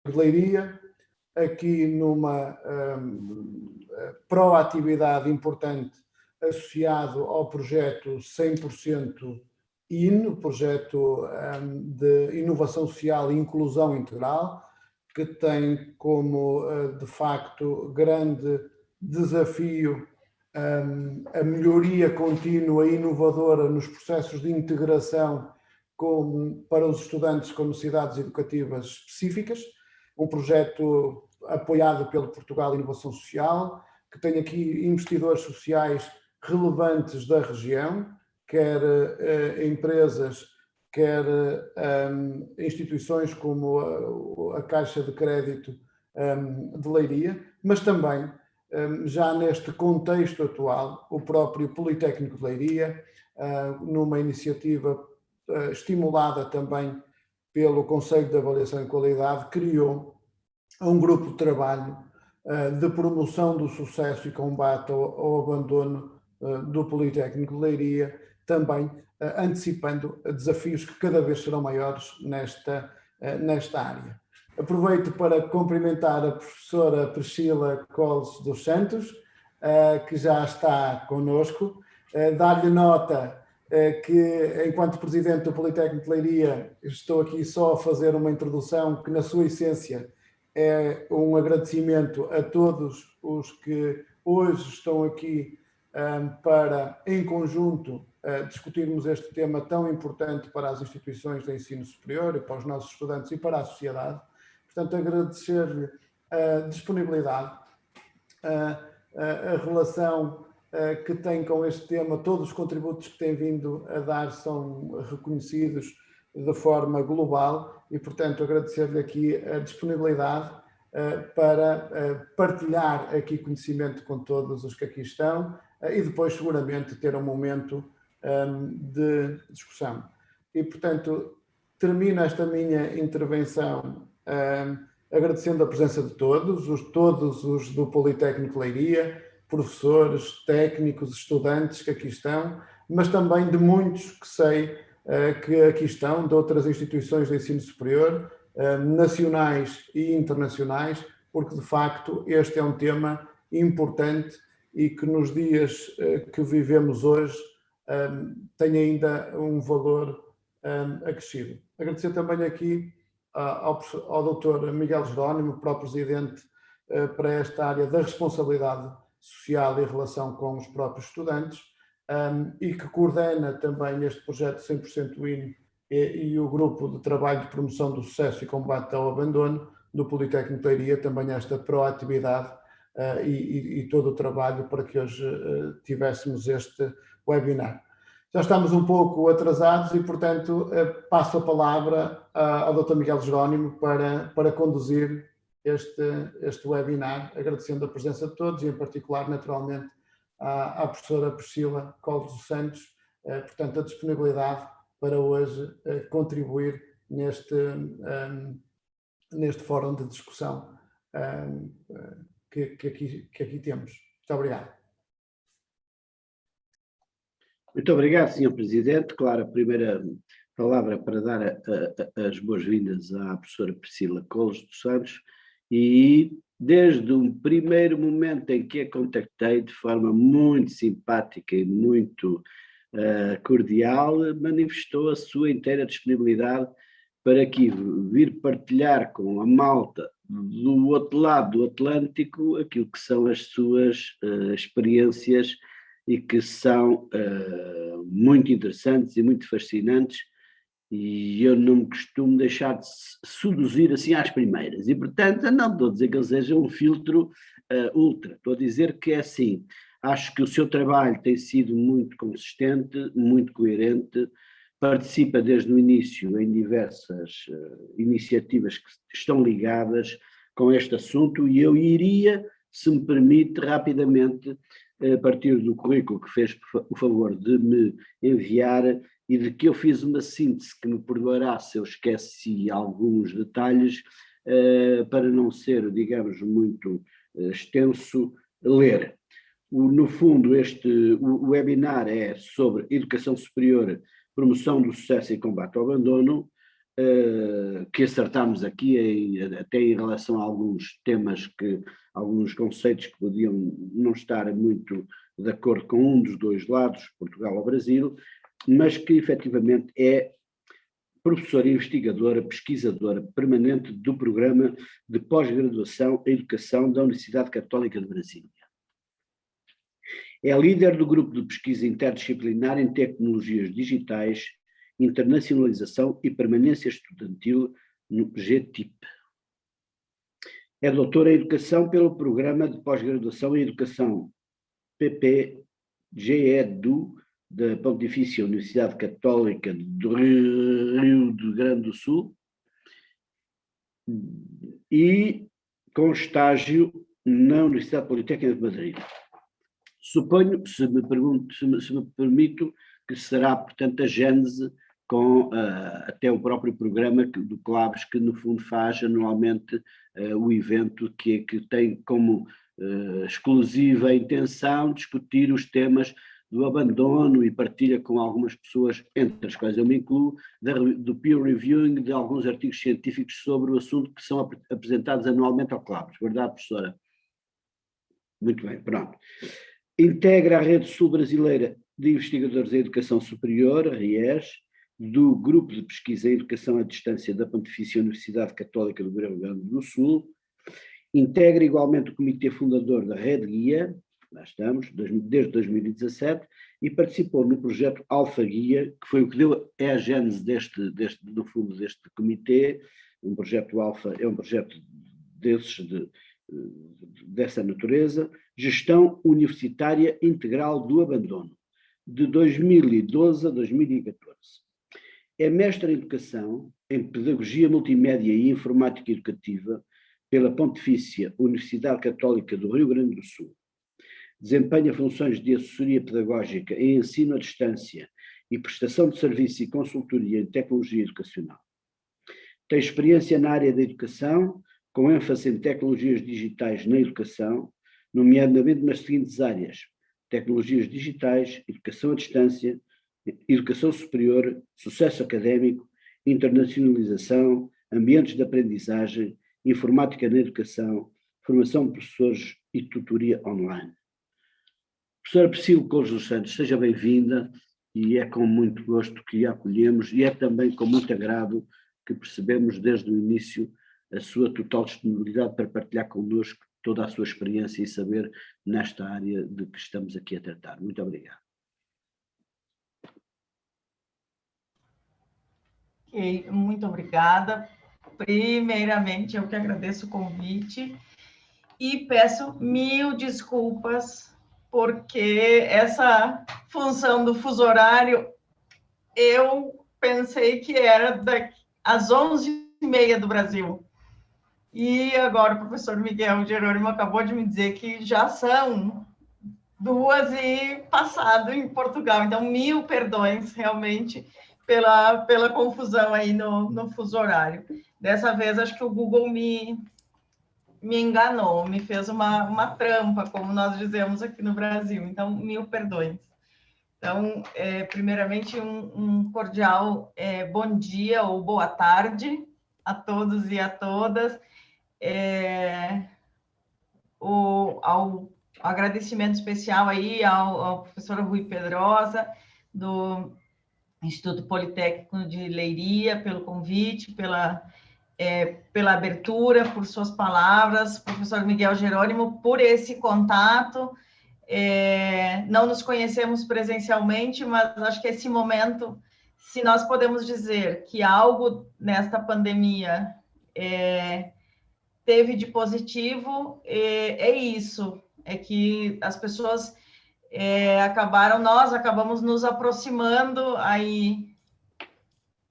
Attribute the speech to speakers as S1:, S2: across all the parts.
S1: de Leiria, aqui numa proatividade importante associado ao projeto 100% IN, projeto de inovação social e inclusão integral, que tem como, de facto, grande desafio a melhoria contínua e inovadora nos processos de integração para os estudantes com necessidades educativas específicas, um projeto apoiado pelo Portugal Inovação Social, que tem aqui investidores sociais relevantes da região, quer empresas, quer instituições como a Caixa de Crédito de Leiria, mas também, já neste contexto atual, o próprio Politécnico de Leiria, numa iniciativa estimulada também pelo Conselho de Avaliação e Qualidade, criou um grupo de trabalho de promoção do sucesso e combate ao abandono do Politécnico de Leiria, também antecipando desafios que cada vez serão maiores nesta área. Aproveito para cumprimentar a professora Priscila Coles dos Santos, que já está connosco, dar-lhe nota que, enquanto Presidente do Politécnico de Leiria, estou aqui só a fazer uma introdução que, na sua essência, é um agradecimento a todos os que hoje estão aqui para, em conjunto, discutirmos este tema tão importante para as instituições de ensino superior e para os nossos estudantes e para a sociedade. Portanto, agradecer-lhe a disponibilidade, a relação que tem com este tema. Todos os contributos que tem vindo a dar são reconhecidos de forma global e, portanto, agradecer-lhe aqui a disponibilidade para partilhar aqui conhecimento com todos os que aqui estão e depois, seguramente, ter um momento de discussão. E, portanto, termino esta minha intervenção agradecendo a presença de todos os do Politécnico de Leiria, professores, técnicos, estudantes que aqui estão, mas também de muitos que sei que aqui estão, de outras instituições de ensino superior, nacionais e internacionais, porque de facto este é um tema importante e que nos dias que vivemos hoje tem ainda um valor acrescido. Agradecer também aqui ao Dr. Miguel Jerónimo, próprio Presidente para esta área da responsabilidade social e relação com os próprios estudantes, e que coordena também este projeto 100% IN e o grupo de trabalho de promoção do sucesso e combate ao abandono do Politécnico de Leiria, também esta proatividade e todo o trabalho para que hoje tivéssemos este webinar. Já estamos um pouco atrasados e, portanto, passo a palavra ao Dr. Miguel Jerónimo para conduzir este webinar, agradecendo a presença de todos e, em particular, naturalmente, à professora Priscila Coles dos Santos, portanto, a disponibilidade para hoje contribuir neste fórum de discussão que aqui temos. Muito obrigado.
S2: Muito obrigado, Sr. Presidente. Claro, a primeira palavra para dar as boas-vindas à professora Priscila Coles dos Santos, e desde o primeiro momento em que a contactei, de forma muito simpática e muito cordial, manifestou a sua inteira disponibilidade para aqui vir partilhar com a malta do outro lado do Atlântico aquilo que são as suas experiências e que são muito interessantes e muito fascinantes, e eu não me costumo deixar de seduzir assim às primeiras, e portanto não estou a dizer que ele seja um filtro ultra, estou a dizer que é assim, acho que o seu trabalho tem sido muito consistente, muito coerente, participa desde o início em diversas iniciativas que estão ligadas com este assunto, e eu iria, se me permite, rapidamente, a partir do currículo que fez o favor de me enviar e de que eu fiz uma síntese que me perdoará se eu esqueci alguns detalhes, para não ser, digamos, muito extenso, ler. No fundo, o webinar é sobre educação superior, promoção do sucesso e combate ao abandono, que acertámos aqui, até em relação a alguns temas, alguns conceitos que podiam não estar muito de acordo com um dos dois lados, Portugal ou Brasil, mas que efetivamente é professora investigadora, pesquisadora permanente do Programa de Pós-Graduação em Educação da Universidade Católica de Brasília. É líder do grupo de pesquisa interdisciplinar em tecnologias digitais, internacionalização e permanência estudantil no GTIP. É doutora em Educação pelo Programa de Pós-Graduação em Educação PPGEDU da Pontifícia Universidade Católica do Rio Grande do Sul e com estágio na Universidade Politécnica de Madrid. Suponho, se me permito, que será, portanto, a gênese com até o próprio programa do CLABS, que no fundo faz anualmente o evento que tem como exclusiva intenção discutir os temas do abandono e partilha com algumas pessoas, entre as quais eu me incluo, do peer reviewing de alguns artigos científicos sobre o assunto que são apresentados anualmente ao CLABS. Verdade, professora? Muito bem, pronto. Integra a Rede Sul Brasileira de Investigadores em Educação Superior, a RIES, do Grupo de Pesquisa em Educação à Distância da Pontifícia Universidade Católica do Rio Grande do Sul, integra igualmente o comitê fundador da Rede Guia, lá estamos, desde 2017, e participou no projeto Alfa Guia, que foi o que deu a gênese no fundo, deste comitê. Um projeto Alfa é um projeto dessa natureza, Gestão Universitária Integral do Abandono, de 2012 a 2014. É mestre em Educação, em Pedagogia Multimédia e Informática Educativa pela Pontifícia Universidade Católica do Rio Grande do Sul. Desempenha funções de assessoria pedagógica em ensino à distância e prestação de serviço e consultoria em tecnologia educacional. Tem experiência na área da educação, com ênfase em tecnologias digitais na educação, nomeadamente nas seguintes áreas: tecnologias digitais, educação à distância, educação superior, sucesso académico, internacionalização, ambientes de aprendizagem, informática na educação, formação de professores e tutoria online. Professora Priscila Couros dos Santos, seja bem-vinda, e é com muito gosto que a acolhemos, e é também com muito agrado que percebemos desde o início a sua total disponibilidade para partilhar connosco toda a sua experiência e saber nesta área de que estamos aqui a tratar. Muito obrigado.
S3: Ok, muito obrigada. Primeiramente, eu que agradeço o convite e peço mil desculpas, porque essa função do fuso horário, eu pensei que era às 11h30 do Brasil. E agora o professor Miguel Jerônimo acabou de me dizer que já são 2h e Portugal. Então, mil perdões, realmente, pela confusão aí no fuso horário. Dessa vez, acho que o Google me enganou, me fez uma trampa, como nós dizemos aqui no Brasil. Então, mil perdões. Então, primeiramente, um cordial bom dia ou boa tarde a todos e a todas. Ao agradecimento especial aí ao professor Rui Pedrosa, do Instituto Politécnico de Leiria, pelo convite, pela abertura, por suas palavras, professor Miguel Jerônimo, por esse contato. Não nos conhecemos presencialmente, mas acho que esse momento, se nós podemos dizer que algo nesta pandemia teve de positivo, é isso, é que as pessoas nós acabamos nos aproximando aí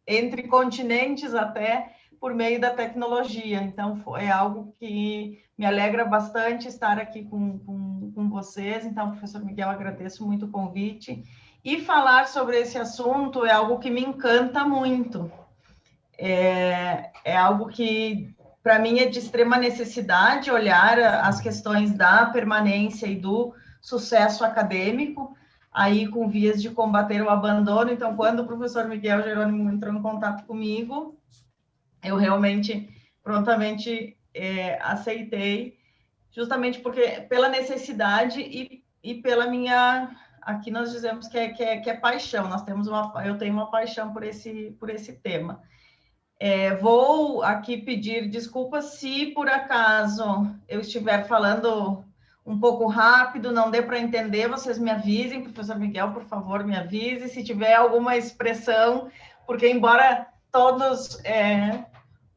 S3: entre continentes até por meio da tecnologia. Então, é algo que me alegra bastante estar aqui com vocês. Então, professor Miguel, agradeço muito o convite. E falar sobre esse assunto é algo que me encanta muito. É algo que, para mim, é de extrema necessidade olhar as questões da permanência e do sucesso acadêmico. aí com vias de combater o abandono. Então, quando o professor Miguel Jerônimo entrou em contato comigo, eu realmente prontamente aceitei, justamente porque pela necessidade e pela minha, aqui nós dizemos que é paixão, eu tenho uma paixão por esse tema. Vou aqui pedir desculpas se por acaso eu estiver falando um pouco rápido, não dê para entender, vocês me avisem, professor Miguel, por favor, me avise se tiver alguma expressão, porque embora todos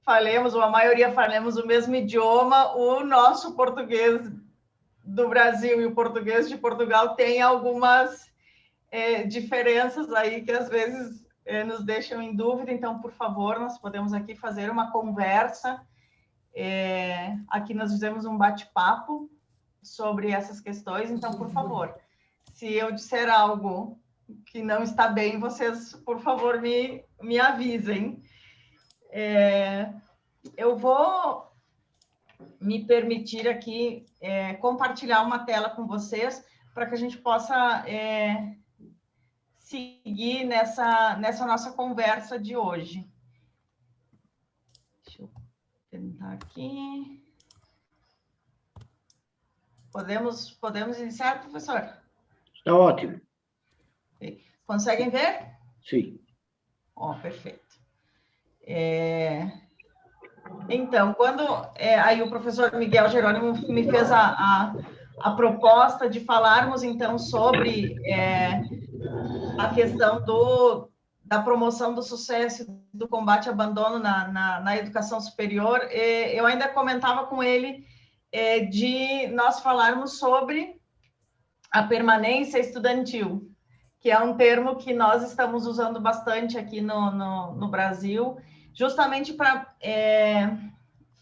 S3: falemos, ou a maioria falemos o mesmo idioma, o nosso português do Brasil e o português de Portugal tem algumas diferenças aí que às vezes nos deixam em dúvida. Então, por favor, nós podemos aqui fazer uma conversa. Aqui nós fizemos um bate-papo sobre essas questões. Então, por favor, se eu disser algo que não está bem, vocês, por favor, me avisem. Eu vou me permitir aqui compartilhar uma tela com vocês para que a gente possa seguir nessa nossa conversa de hoje. Deixa eu tentar aqui. Podemos iniciar, professor?
S2: Está ótimo.
S3: Conseguem ver?
S2: Sim.
S3: Perfeito. Então, quando aí o professor Miguel Jerônimo me fez a proposta de falarmos, então, sobre a questão da promoção do sucesso do combate ao abandono na educação superior, eu ainda comentava com ele de nós falarmos sobre a permanência estudantil, que é um termo que nós estamos usando bastante aqui no Brasil, justamente para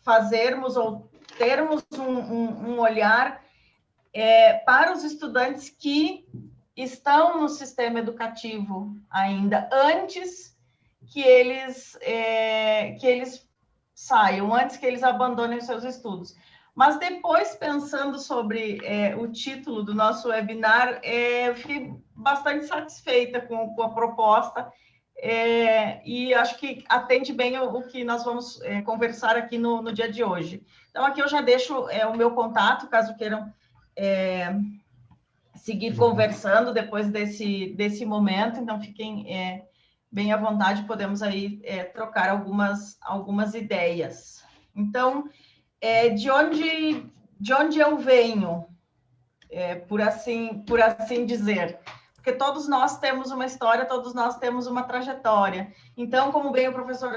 S3: fazermos ou termos um olhar para os estudantes que estão no sistema educativo ainda, antes que eles saiam, antes que eles abandonem os seus estudos. Mas depois, pensando sobre o título do nosso webinar, eu fiquei bastante satisfeita com a proposta, e acho que atende bem o que nós vamos conversar aqui no dia de hoje. Então, aqui eu já deixo o meu contato, caso queiram seguir conversando depois desse momento. Então, fiquem bem à vontade, podemos aí trocar algumas ideias. Então, de onde eu venho, por assim dizer, porque todos nós temos uma história, todos nós temos uma trajetória. Então, como bem o professor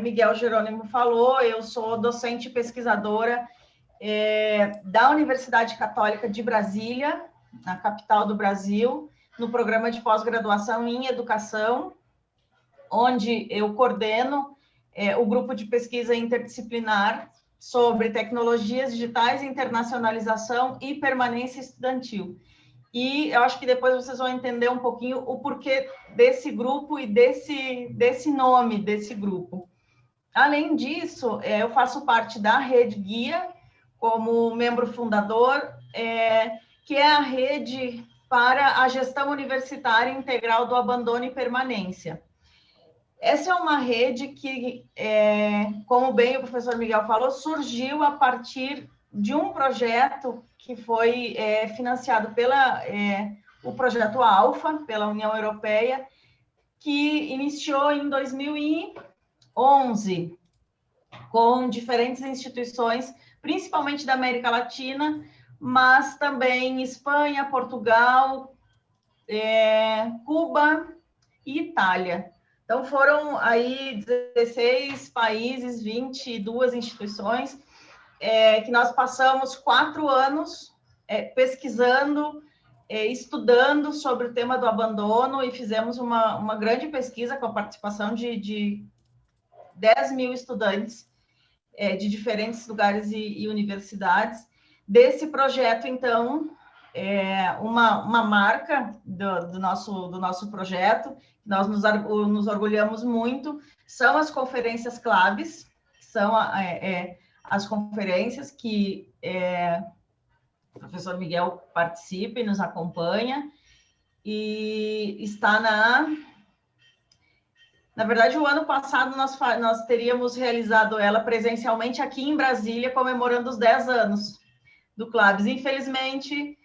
S3: Miguel Jerônimo falou, eu sou docente e pesquisadora da Universidade Católica de Brasília, na capital do Brasil, no programa de pós-graduação em educação, onde eu coordeno o grupo de pesquisa interdisciplinar sobre tecnologias digitais, internacionalização e permanência estudantil. E eu acho que depois vocês vão entender um pouquinho o porquê desse grupo e desse nome desse grupo. Além disso, eu faço parte da Rede Guia, como membro fundador, que é a rede para a gestão universitária integral do abandono e permanência. Essa é uma rede que, como bem o professor Miguel falou, surgiu a partir de um projeto que foi financiado o projeto Alfa, pela União Europeia, que iniciou em 2011, com diferentes instituições, principalmente da América Latina, mas também Espanha, Portugal, Cuba e Itália. Então, foram aí 16 países, 22 instituições, que nós passamos 4 anos pesquisando, estudando sobre o tema do abandono, e fizemos uma grande pesquisa com a participação de 10 mil estudantes de diferentes lugares e universidades. Desse projeto, então, uma marca do nosso projeto, nós nos orgulhamos muito, são as conferências claves, são as conferências que o professor Miguel participa e nos acompanha, e está na verdade, o ano passado nós teríamos realizado ela presencialmente aqui em Brasília, comemorando os 10 anos do Clabes. Infelizmente,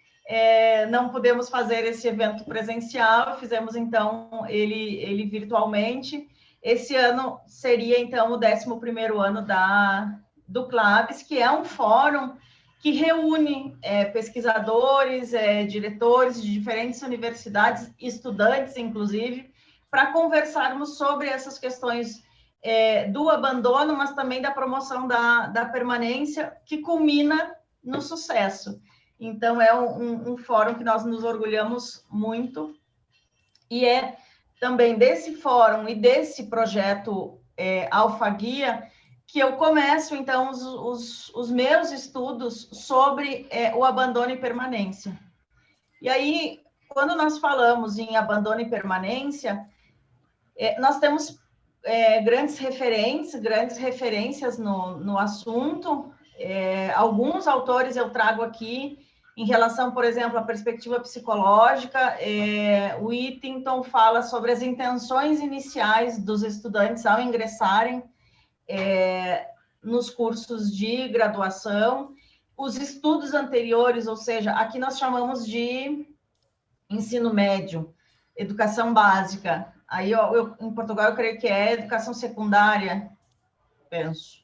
S3: não pudemos fazer esse evento presencial, fizemos, então, ele virtualmente. Esse ano seria, então, o 11º ano do Clabes, que é um fórum que reúne pesquisadores, diretores de diferentes universidades, estudantes, inclusive, para conversarmos sobre essas questões do abandono, mas também da promoção da permanência, que culmina no sucesso. Então, é um fórum que nós nos orgulhamos muito, e é também desse fórum e desse projeto Alfaguia que eu começo, então, os meus estudos sobre o abandono e permanência. E aí, quando nós falamos em abandono e permanência, nós temos grandes referências no assunto. Alguns autores eu trago aqui, em relação, por exemplo, à perspectiva psicológica. O Whittington fala sobre as intenções iniciais dos estudantes ao ingressarem nos cursos de graduação, os estudos anteriores, ou seja, aqui nós chamamos de ensino médio, educação básica. Aí, em Portugal, eu creio que é educação secundária, penso.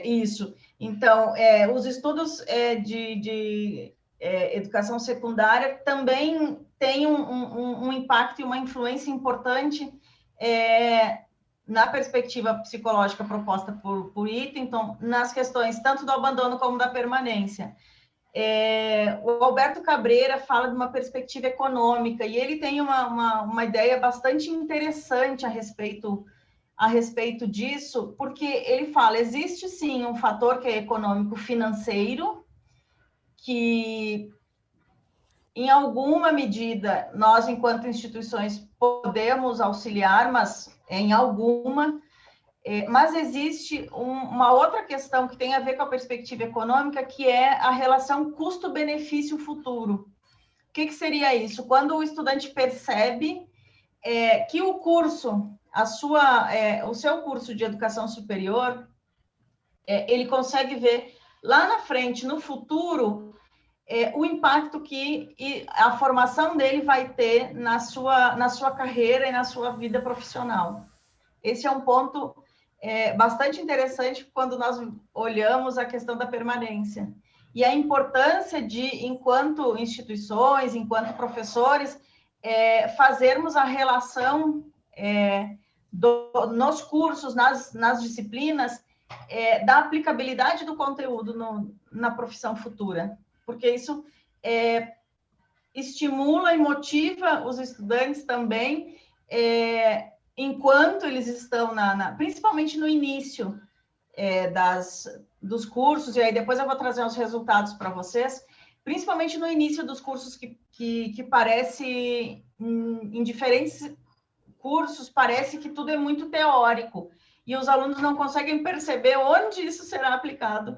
S3: Isso. Então, os estudos de educação secundária também têm um impacto e uma influência importante na perspectiva psicológica proposta por Whittington, nas questões tanto do abandono como da permanência. O Alberto Cabreira fala de uma perspectiva econômica, e ele tem uma ideia bastante interessante a respeito disso, porque ele fala, existe sim um fator que é econômico-financeiro, que em alguma medida nós, enquanto instituições, podemos auxiliar, mas em alguma. Mas existe uma outra questão que tem a ver com a perspectiva econômica, que é a relação custo-benefício futuro. O que seria isso? Quando o estudante percebe que o curso, o seu curso de educação superior, ele consegue ver lá na frente, no futuro, o impacto que a formação dele vai ter na sua carreira e na sua vida profissional. Esse é um ponto bastante interessante quando nós olhamos a questão da permanência. E a importância de, enquanto instituições, enquanto professores, fazermos a relação nos cursos, nas disciplinas, da aplicabilidade do conteúdo na profissão futura. Porque isso estimula e motiva os estudantes também, enquanto eles estão, principalmente no início dos cursos, e aí depois eu vou trazer os resultados para vocês, principalmente no início dos cursos que parece, em diferentes cursos, parece que tudo é muito teórico, e os alunos não conseguem perceber onde isso será aplicado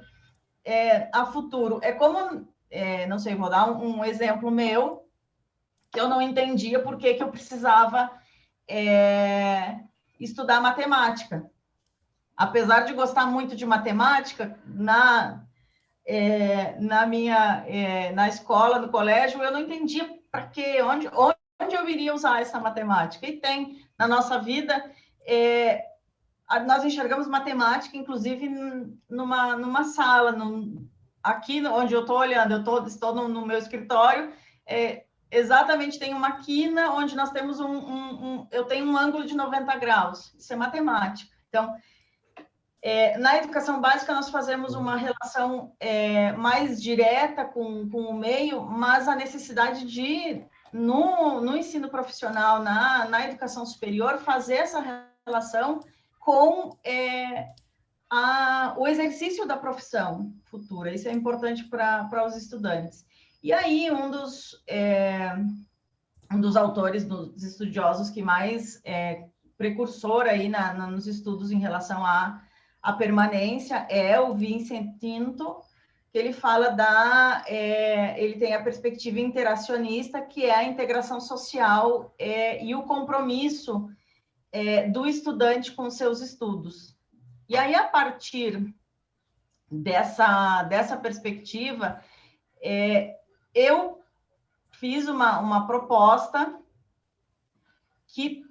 S3: a futuro. É como, não sei, vou dar um exemplo meu, que eu não entendia por que eu precisava estudar matemática. Apesar de gostar muito de matemática, na escola, no colégio, eu não entendia para quê, onde eu iria usar essa matemática. E tem na nossa vida, nós enxergamos matemática, inclusive, numa sala, aqui onde eu estou olhando, estou no meu escritório, exatamente, tem uma quina onde nós temos eu tenho um ângulo de 90 graus, isso é matemática. Então, na educação básica, nós fazemos uma relação mais direta com o meio, mas a necessidade de, no ensino profissional, na educação superior, fazer essa relação com o exercício da profissão futura. Isso é importante para os estudantes. E aí, um dos autores, dos estudiosos que mais precursor aí nos estudos em relação à permanência é o Vincent Tinto, que ele fala ele tem a perspectiva interacionista, que é a integração social e o compromisso do estudante com seus estudos. E aí, a partir dessa perspectiva, eu fiz uma proposta que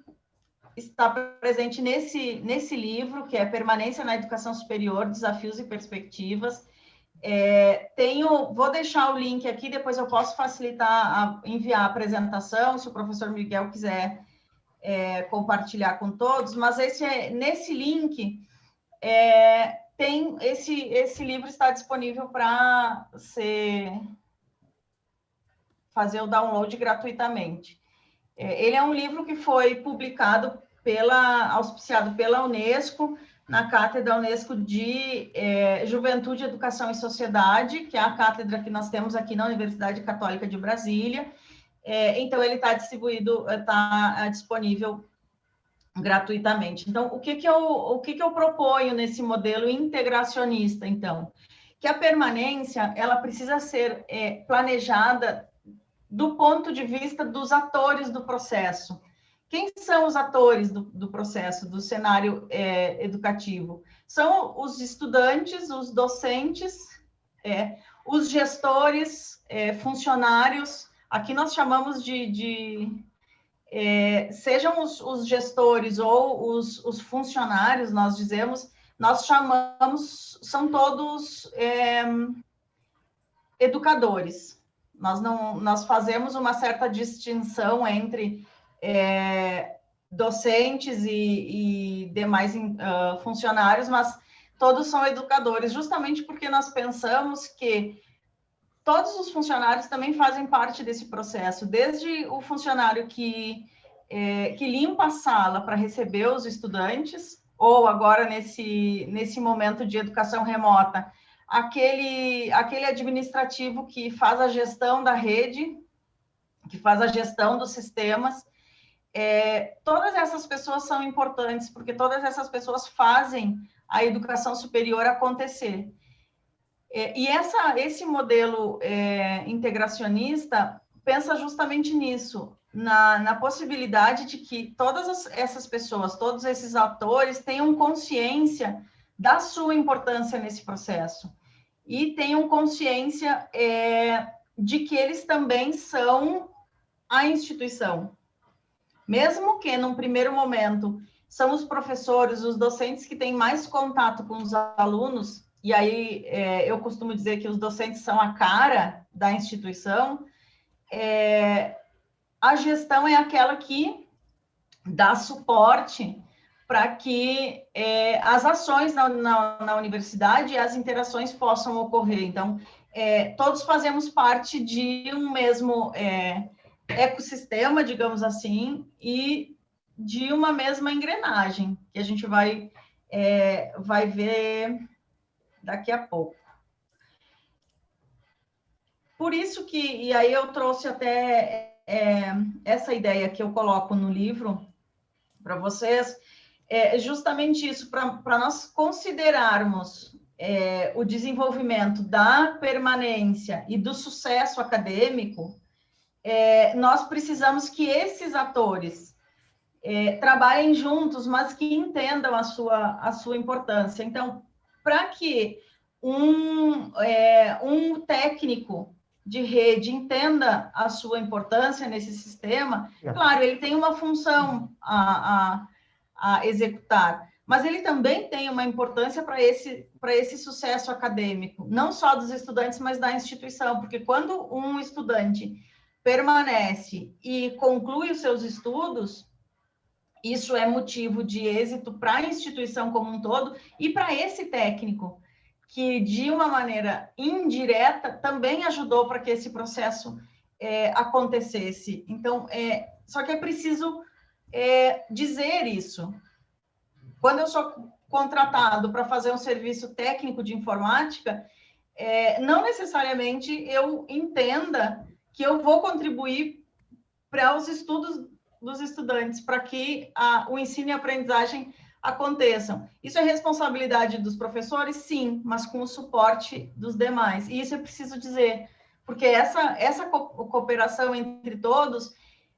S3: está presente nesse livro, que é Permanência na Educação Superior, Desafios e Perspectivas. Vou deixar o link aqui, depois eu posso facilitar, enviar a apresentação, se o professor Miguel quiser compartilhar com todos, mas nesse link tem esse livro está disponível para fazer o download gratuitamente. Ele é um livro que foi publicado auspiciado pela Unesco, na Cátedra Unesco de Juventude, Educação e Sociedade, que é a cátedra que nós temos aqui na Universidade Católica de Brasília. Então, ele está disponível gratuitamente. Então, o que eu proponho nesse modelo integracionista, então? Que a permanência, ela precisa ser planejada do ponto de vista dos atores do processo. Quem são os atores do processo, do cenário educativo? São os estudantes, os docentes, os gestores, funcionários. Aqui nós chamamos sejam os gestores ou os funcionários, são todos educadores. Nós fazemos uma certa distinção entre docentes e demais funcionários, mas todos são educadores, justamente porque nós pensamos que todos os funcionários também fazem parte desse processo, desde o funcionário que limpa a sala para receber os estudantes, ou agora nesse momento de educação remota, aquele administrativo que faz a gestão da rede, que faz a gestão dos sistemas. Todas essas pessoas são importantes, porque todas essas pessoas fazem a educação superior acontecer. E esse modelo integracionista pensa justamente nisso, na possibilidade de que todas essas pessoas, todos esses atores tenham consciência da sua importância nesse processo e tenham consciência de que eles também são a instituição. Mesmo que, num primeiro momento, são os professores, os docentes que têm mais contato com os alunos, e aí eu costumo dizer que os docentes são a cara da instituição, a gestão é aquela que dá suporte para que as ações na universidade e as interações possam ocorrer. Então, todos fazemos parte de um mesmo ecossistema, digamos assim, e de uma mesma engrenagem, que a gente vai ver daqui a pouco. Por isso e aí eu trouxe até essa ideia que eu coloco no livro para vocês, justamente isso, para nós considerarmos o desenvolvimento da permanência e do sucesso acadêmico, nós precisamos que esses atores trabalhem juntos, mas que entendam a sua importância. Então, para que um técnico de rede entenda a sua importância nesse sistema, claro, ele tem uma função a executar, mas ele também tem uma importância para esse sucesso acadêmico, não só dos estudantes, mas da instituição, porque quando um estudante permanece e conclui os seus estudos, isso é motivo de êxito para a instituição como um todo e para esse técnico, que de uma maneira indireta também ajudou para que esse processo acontecesse. Então, só que é preciso dizer isso. Quando eu sou contratado para fazer um serviço técnico de informática, não necessariamente eu entenda que eu vou contribuir para os estudos dos estudantes, para que o ensino e a aprendizagem aconteçam. Isso é responsabilidade dos professores? Sim, mas com o suporte dos demais. E isso é preciso dizer, porque essa cooperação entre todos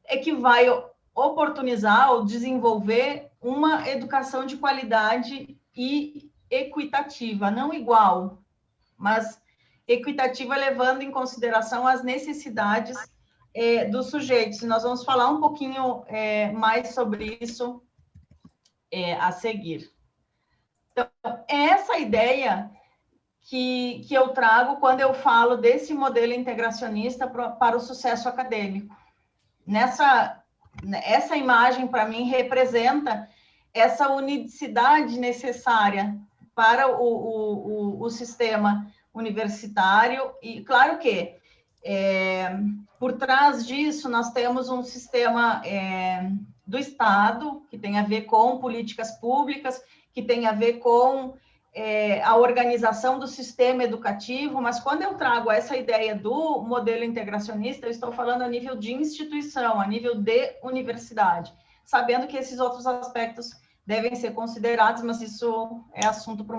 S3: é que vai oportunizar ou desenvolver uma educação de qualidade e equitativa, não igual, mas equitativa, levando em consideração as necessidades dos sujeitos. Nós vamos falar um pouquinho mais sobre isso a seguir. Então, é essa ideia que eu trago quando eu falo desse modelo integracionista para o sucesso acadêmico. Essa imagem, para mim, representa essa unicidade necessária para o sistema universitário, e claro que por trás disso nós temos um sistema do Estado, que tem a ver com políticas públicas, que tem a ver com a organização do sistema educativo, mas quando eu trago essa ideia do modelo integracionista, eu estou falando a nível de instituição, a nível de universidade, sabendo que esses outros aspectos devem ser considerados, mas isso é assunto para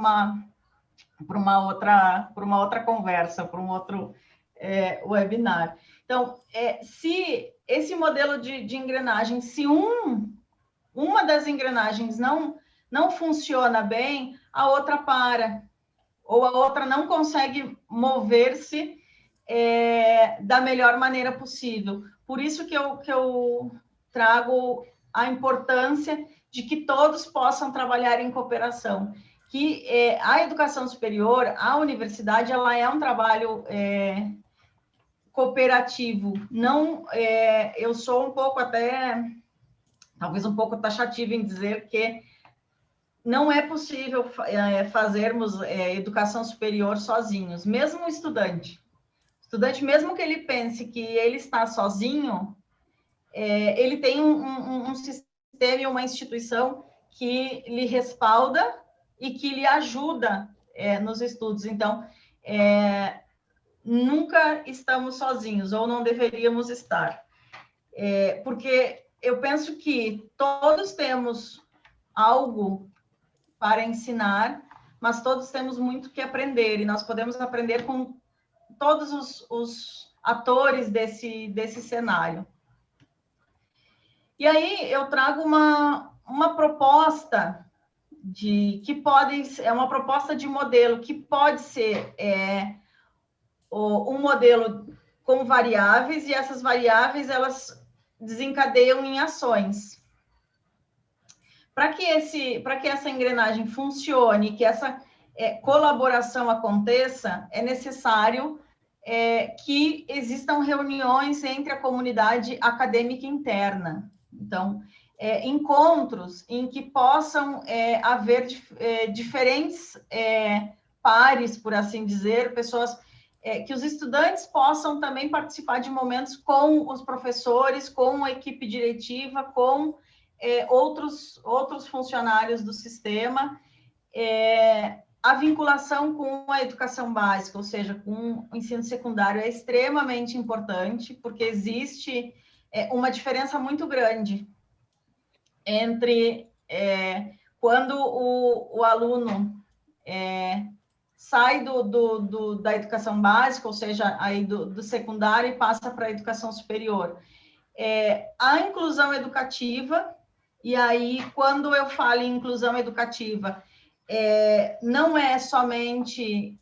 S3: uma outra conversa, para um outro webinar. Então, se esse modelo de engrenagem, se uma das engrenagens não funciona bem, a outra para, ou a outra não consegue mover-se da melhor maneira possível. Por isso que eu trago a importância de que todos possam trabalhar em cooperação, que a educação superior, a universidade, ela é um trabalho cooperativo. Não, eu sou um pouco talvez um pouco taxativa em dizer que não é possível fazermos educação superior sozinhos, mesmo o estudante, mesmo que ele pense que ele está sozinho, ele tem um sistema e uma instituição que lhe respalda e que lhe ajuda nos estudos. Então, nunca estamos sozinhos, ou não deveríamos estar. Porque eu penso que todos temos algo para ensinar, mas todos temos muito que aprender, e nós podemos aprender com todos os atores desse cenário. E aí eu trago uma proposta uma proposta de modelo que pode ser um modelo com variáveis, e essas variáveis elas desencadeiam em ações. Para que essa engrenagem funcione, que essa colaboração aconteça, é necessário que existam reuniões entre a comunidade acadêmica interna. Então, encontros em que possam haver diferentes pares, por assim dizer, pessoas que os estudantes possam também participar de momentos com os professores, com a equipe diretiva, com outros funcionários do sistema, a vinculação com a educação básica, ou seja, com o ensino secundário, é extremamente importante, porque existe uma diferença muito grande entre quando o aluno sai da educação básica, ou seja, aí do secundário, e passa para a educação superior. A inclusão educativa, e aí, quando eu falo em inclusão educativa, não é somente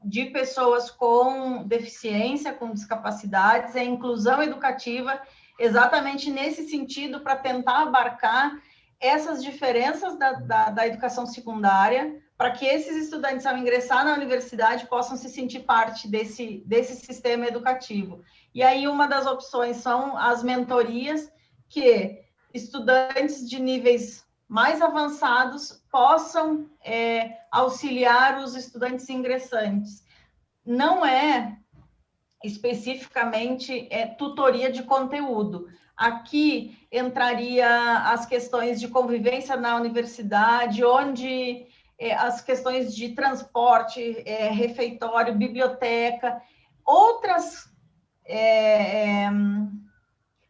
S3: de pessoas com deficiência, com discapacidades, é inclusão educativa exatamente nesse sentido, para tentar abarcar essas diferenças da educação secundária, para que esses estudantes, ao ingressar na universidade, possam se sentir parte desse sistema educativo. E aí, uma das opções são as mentorias, que estudantes de níveis mais avançados possam auxiliar os estudantes ingressantes. Não é especificamente tutoria de conteúdo. Aqui entraria as questões de convivência na universidade, onde as questões de transporte, refeitório, biblioteca, outras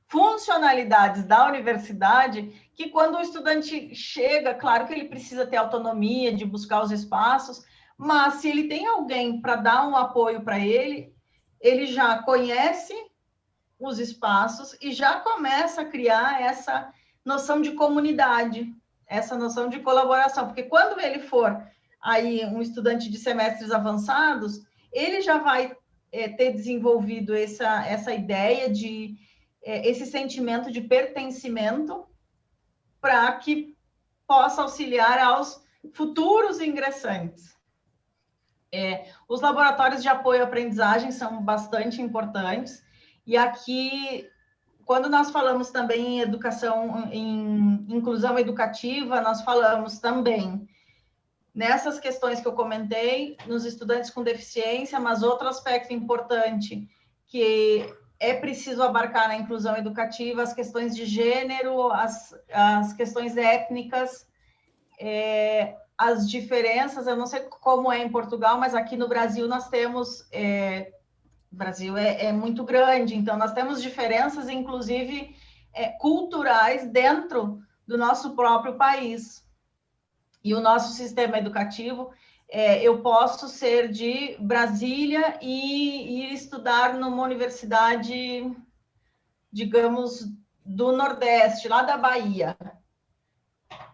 S3: funcionalidades da universidade, que quando o estudante chega, claro que ele precisa ter autonomia de buscar os espaços, mas se ele tem alguém para dar um apoio para ele, ele já conhece os espaços e já começa a criar essa noção de comunidade, essa noção de colaboração, porque quando ele for aí um estudante de semestres avançados, ele já vai ter desenvolvido essa ideia de esse sentimento de pertencimento para que possa auxiliar aos futuros ingressantes. Os laboratórios de apoio à aprendizagem são bastante importantes, e aqui, quando nós falamos também em educação, em inclusão educativa, nós falamos também nessas questões que eu comentei, nos estudantes com deficiência, mas outro aspecto importante que é preciso abarcar na inclusão educativa, as questões de gênero, as questões étnicas, as diferenças, eu não sei como é em Portugal, mas aqui no Brasil nós temos, o Brasil é muito grande, então nós temos diferenças, inclusive culturais, dentro do nosso próprio país. E o nosso sistema educativo, eu posso ser de Brasília e ir estudar numa universidade, digamos, do Nordeste, lá da Bahia.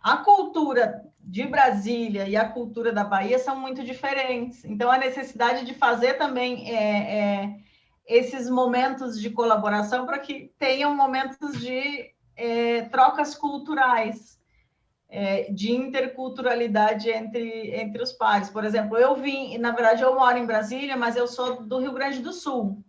S3: A cultura de Brasília e a cultura da Bahia são muito diferentes. Então, a necessidade de fazer também esses momentos de colaboração para que tenham momentos de trocas culturais, de interculturalidade entre os pares. Por exemplo, na verdade, eu moro em Brasília, mas eu sou do Rio Grande do Sul.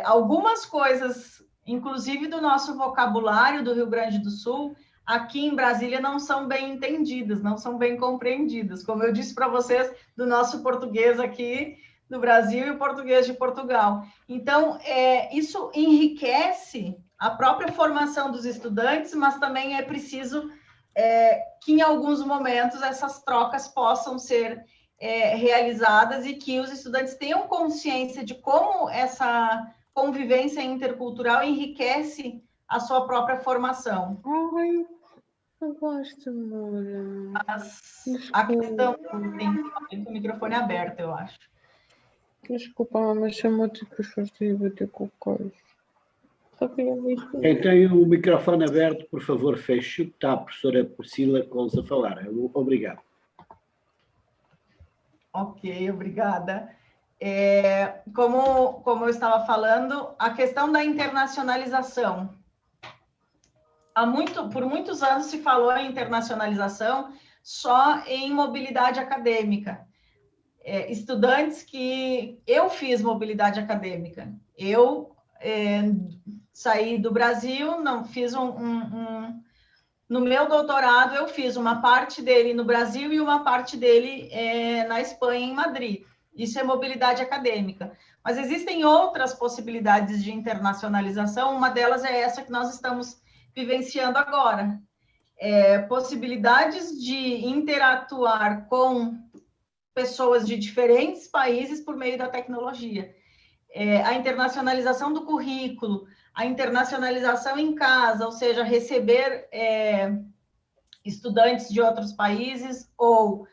S3: Algumas coisas, inclusive do nosso vocabulário do Rio Grande do Sul, aqui em Brasília não são bem entendidas, não são bem compreendidas. Como eu disse para vocês, do nosso português aqui do Brasil e o português de Portugal. Então, isso enriquece a própria formação dos estudantes, mas também é preciso que em alguns momentos essas trocas possam ser realizadas e que os estudantes tenham consciência de como essa convivência intercultural enriquece a sua própria formação.
S4: Ai, eu gosto, amor.
S3: A questão tem o microfone aberto, eu acho.
S4: Desculpa, mas chamou-te que os foste a bater com o coisa. Só queria ver isso.
S2: Quem tem o microfone aberto, por favor, feche. Está a professora Priscila Coles a falar. Obrigado.
S3: Ok, obrigada. Como eu estava falando, a questão da internacionalização. Por muitos anos se falou em internacionalização só em mobilidade acadêmica. Estudantes que... Eu fiz mobilidade acadêmica. Eu saí do Brasil, não fiz no meu doutorado, eu fiz uma parte dele no Brasil e uma parte dele na Espanha, em Madrid. Isso é mobilidade acadêmica. Mas existem outras possibilidades de internacionalização, uma delas é essa que nós estamos vivenciando agora. Possibilidades de interatuar com pessoas de diferentes países por meio da tecnologia. A internacionalização do currículo, a internacionalização em casa, ou seja, receber estudantes de outros países ou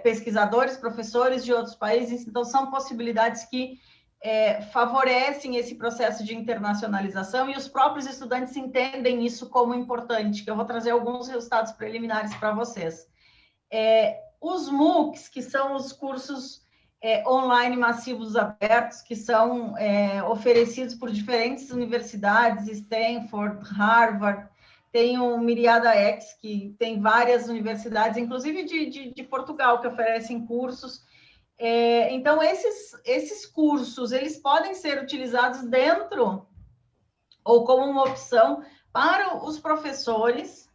S3: pesquisadores, professores de outros países. Então, são possibilidades que favorecem esse processo de internacionalização e os próprios estudantes entendem isso como importante, que eu vou trazer alguns resultados preliminares para vocês. Os MOOCs, que são os cursos online massivos abertos, que são oferecidos por diferentes universidades, Stanford, Harvard, tem o Myriada X, que tem várias universidades, inclusive de Portugal, que oferecem cursos. Então, esses cursos, eles podem ser utilizados dentro ou como uma opção para os professores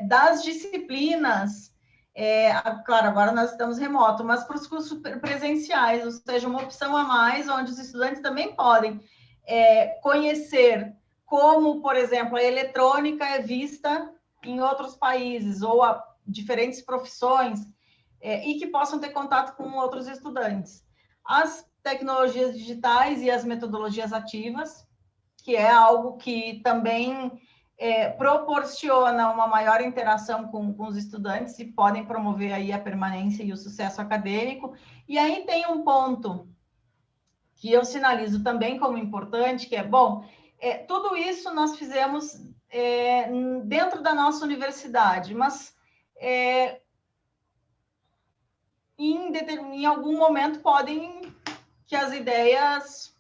S3: das disciplinas. Claro, agora nós estamos remoto, mas para os cursos presenciais, ou seja, uma opção a mais, onde os estudantes também podem conhecer como, por exemplo, a eletrônica é vista em outros países, ou diferentes profissões, e que possam ter contato com outros estudantes. As tecnologias digitais e as metodologias ativas, que é algo que também proporciona uma maior interação com os estudantes e podem promover aí a permanência e o sucesso acadêmico. E aí tem um ponto que eu sinalizo também como importante, que é, bom, tudo isso nós fizemos dentro da nossa universidade, mas em algum momento podem que as ideias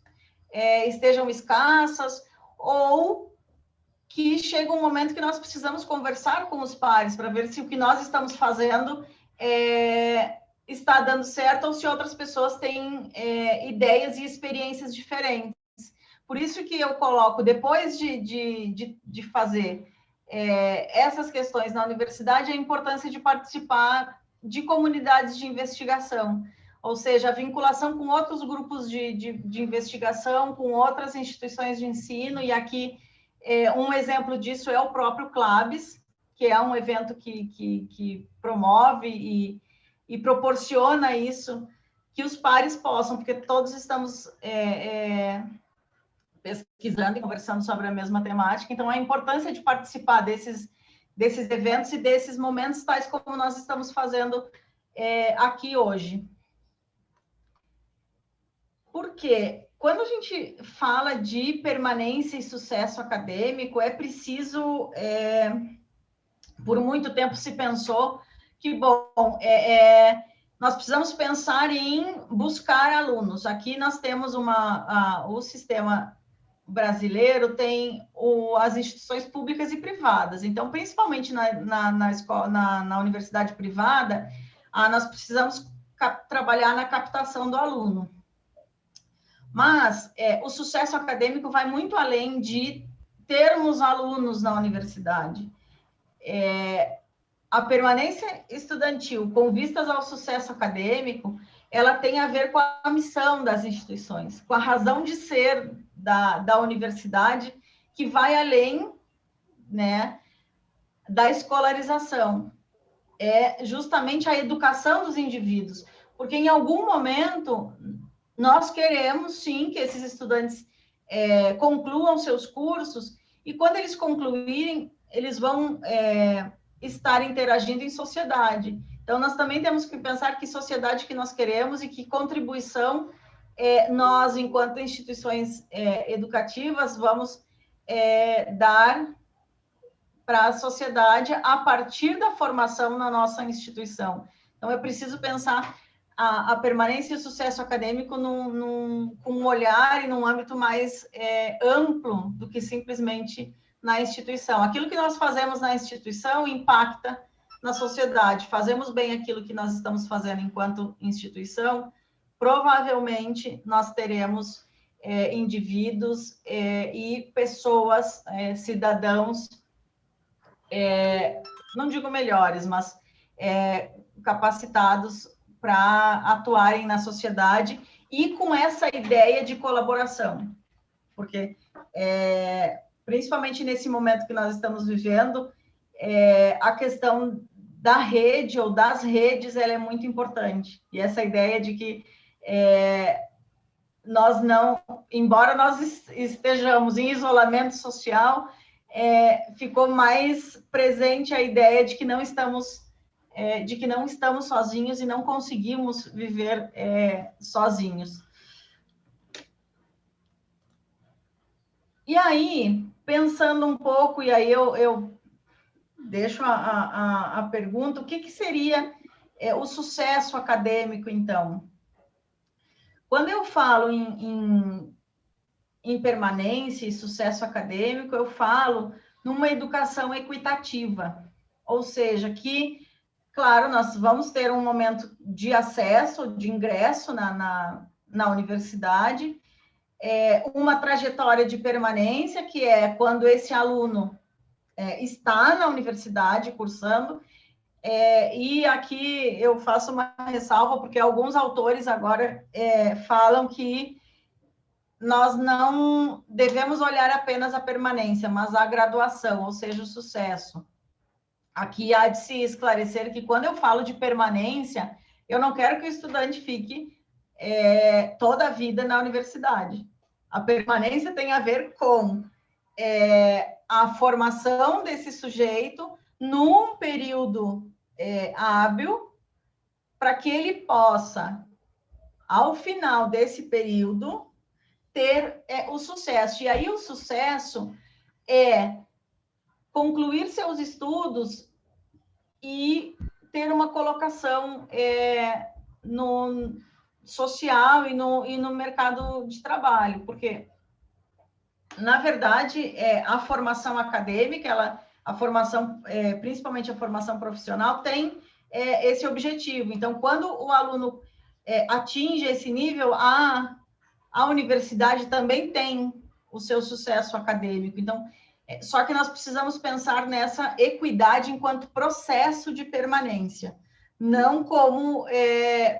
S3: estejam escassas, ou que chega um momento que nós precisamos conversar com os pares para ver se o que nós estamos fazendo está dando certo ou se outras pessoas têm ideias e experiências diferentes. Por isso que eu coloco, depois de fazer essas questões na universidade, a importância de participar de comunidades de investigação, ou seja, a vinculação com outros grupos de investigação, com outras instituições de ensino, e aqui um exemplo disso é o próprio CLABES, que é um evento que promove e proporciona isso, que os pares possam, porque todos estamos pesquisando e conversando sobre a mesma temática, então a importância de participar desses eventos e desses momentos, tais como nós estamos fazendo aqui hoje. Porque quando a gente fala de permanência e sucesso acadêmico, é preciso, por muito tempo se pensou que, bom, nós precisamos pensar em buscar alunos. Aqui nós temos o sistema brasileiro tem as instituições públicas e privadas. Então, principalmente na universidade privada, nós precisamos trabalhar na captação do aluno. Mas o sucesso acadêmico vai muito além de termos alunos na universidade. A permanência estudantil com vistas ao sucesso acadêmico, ela tem a ver com a missão das instituições, com a razão de ser da universidade, que vai além, né, da escolarização. É justamente a educação dos indivíduos, porque em algum momento nós queremos, sim, que esses estudantes concluam seus cursos, e quando eles concluírem, eles vão estar interagindo em sociedade. Então, nós também temos que pensar que sociedade que nós queremos e que contribuição nós, enquanto instituições educativas, vamos dar para a sociedade a partir da formação na nossa instituição. Então, é preciso pensar a permanência e o sucesso acadêmico com um olhar e num âmbito mais amplo do que simplesmente na instituição. Aquilo que nós fazemos na instituição impacta na sociedade. Fazemos bem aquilo que nós estamos fazendo enquanto instituição, provavelmente nós teremos indivíduos e pessoas, cidadãos, não digo melhores, mas capacitados para atuarem na sociedade e com essa ideia de colaboração. Porque, principalmente nesse momento que nós estamos vivendo, a questão da rede ou das redes, ela é muito importante. E essa ideia de que nós não, embora nós estejamos em isolamento social, ficou mais presente a ideia de que não estamos sozinhos e não conseguimos viver sozinhos. E aí, pensando um pouco, e aí eu deixo a pergunta, o que seria o sucesso acadêmico, então? Quando eu falo em permanência e sucesso acadêmico, eu falo numa educação equitativa, ou seja, que, claro, nós vamos ter um momento de acesso, de ingresso na universidade, uma trajetória de permanência, que é quando esse aluno está na universidade cursando, e aqui eu faço uma ressalva, porque alguns autores agora falam que nós não devemos olhar apenas a permanência, mas a graduação, ou seja, o sucesso. Aqui há de se esclarecer que quando eu falo de permanência, eu não quero que o estudante fique toda a vida na universidade. A permanência tem a ver com a formação desse sujeito num período hábil, para que ele possa, ao final desse período, ter o sucesso. E aí o sucesso é concluir seus estudos e ter uma colocação no social e no mercado de trabalho, porque, na verdade, a formação acadêmica, a formação, principalmente a formação profissional, tem esse objetivo. Então, quando o aluno atinge esse nível, a universidade também tem o seu sucesso acadêmico. Então, só que nós precisamos pensar nessa equidade enquanto processo de permanência, não como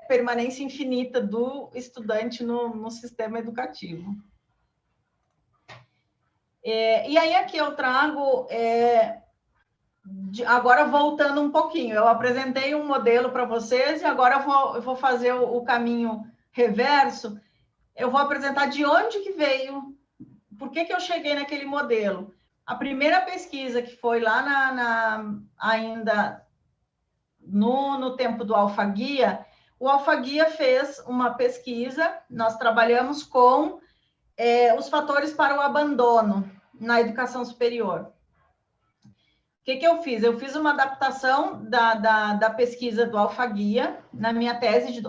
S3: permanência infinita do estudante no sistema educativo. E aí aqui eu trago, agora voltando um pouquinho, eu apresentei um modelo para vocês e agora eu vou fazer o caminho reverso. Eu vou apresentar de onde que veio, por que eu cheguei naquele modelo. A primeira pesquisa, que foi lá ainda no tempo do Alfaguia, o Alfaguia fez uma pesquisa, nós trabalhamos com os fatores para o abandono na educação superior. O que eu fiz? Eu fiz uma adaptação da pesquisa do Alfaguia na minha tese de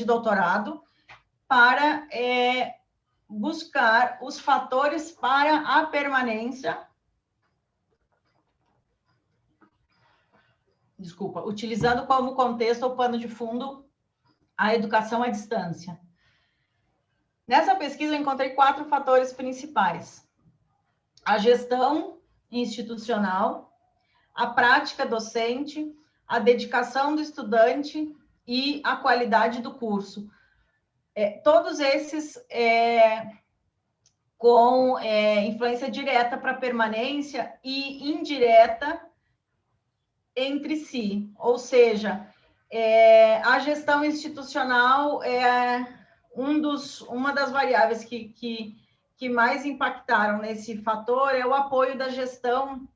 S3: doutorado, para buscar os fatores para a permanência, utilizando como contexto ou pano de fundo a educação à distância. Nessa pesquisa eu encontrei 4 fatores principais: a gestão institucional, a prática docente, a dedicação do estudante e a qualidade do curso. Todos esses com influência direta para a permanência e indireta entre si, ou seja, a gestão institucional é uma das variáveis que mais impactaram nesse fator, é o apoio da gestão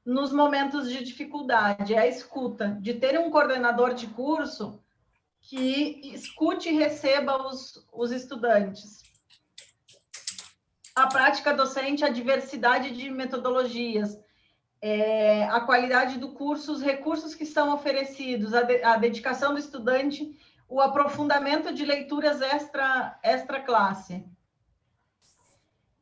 S3: nos momentos de dificuldade, é a escuta, de ter um coordenador de curso que escute e receba os estudantes. A prática docente, a diversidade de metodologias, a qualidade do curso, os recursos que são oferecidos, a dedicação do estudante, o aprofundamento de leituras extra classe.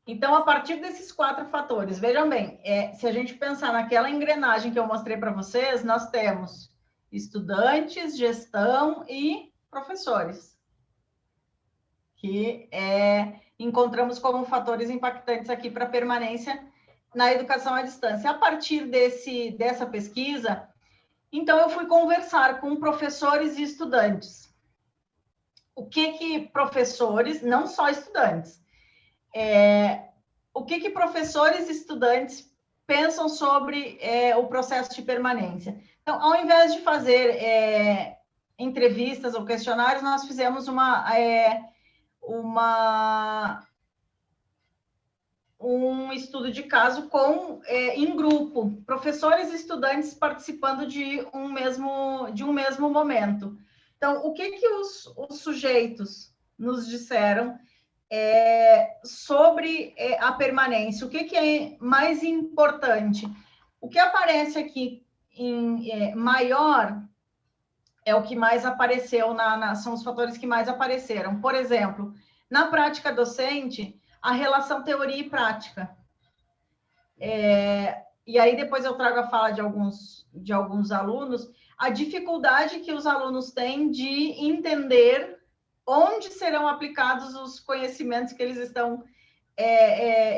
S3: Então, a partir desses 4 fatores, vejam bem, se a gente pensar naquela engrenagem que eu mostrei para vocês, nós temos estudantes, gestão e professores, que encontramos como fatores impactantes aqui para a permanência na educação à distância. A partir dessa pesquisa, então eu fui conversar com professores e estudantes. O que professores, não só estudantes, o que professores e estudantes pensam sobre o processo de permanência. Então, ao invés de fazer entrevistas ou questionários, nós fizemos um estudo de caso em grupo, professores e estudantes participando de um mesmo momento. Então, o que os sujeitos nos disseram sobre a permanência? O que é mais importante? O que aparece aqui em maior é o que mais apareceu, são os fatores que mais apareceram. Por exemplo, na prática docente, a relação teoria e prática. E aí depois eu trago a fala de alguns alunos, a dificuldade que os alunos têm de entender onde serão aplicados os conhecimentos que eles estão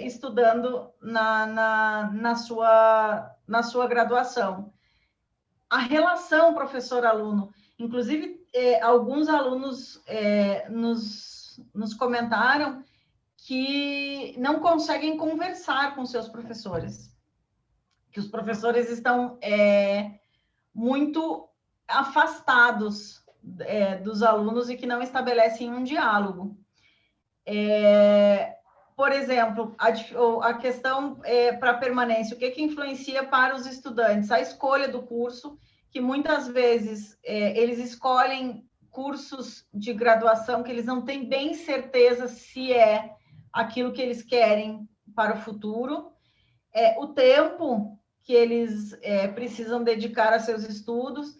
S3: estudando na sua graduação. A relação professor-aluno, inclusive alguns alunos nos comentaram que não conseguem conversar com seus professores, que os professores estão muito afastados dos alunos e que não estabelecem um diálogo. Por exemplo, a questão para permanência, o que influencia para os estudantes? A escolha do curso, que muitas vezes eles escolhem cursos de graduação que eles não têm bem certeza se é aquilo que eles querem para o futuro, o tempo que eles precisam dedicar a seus estudos.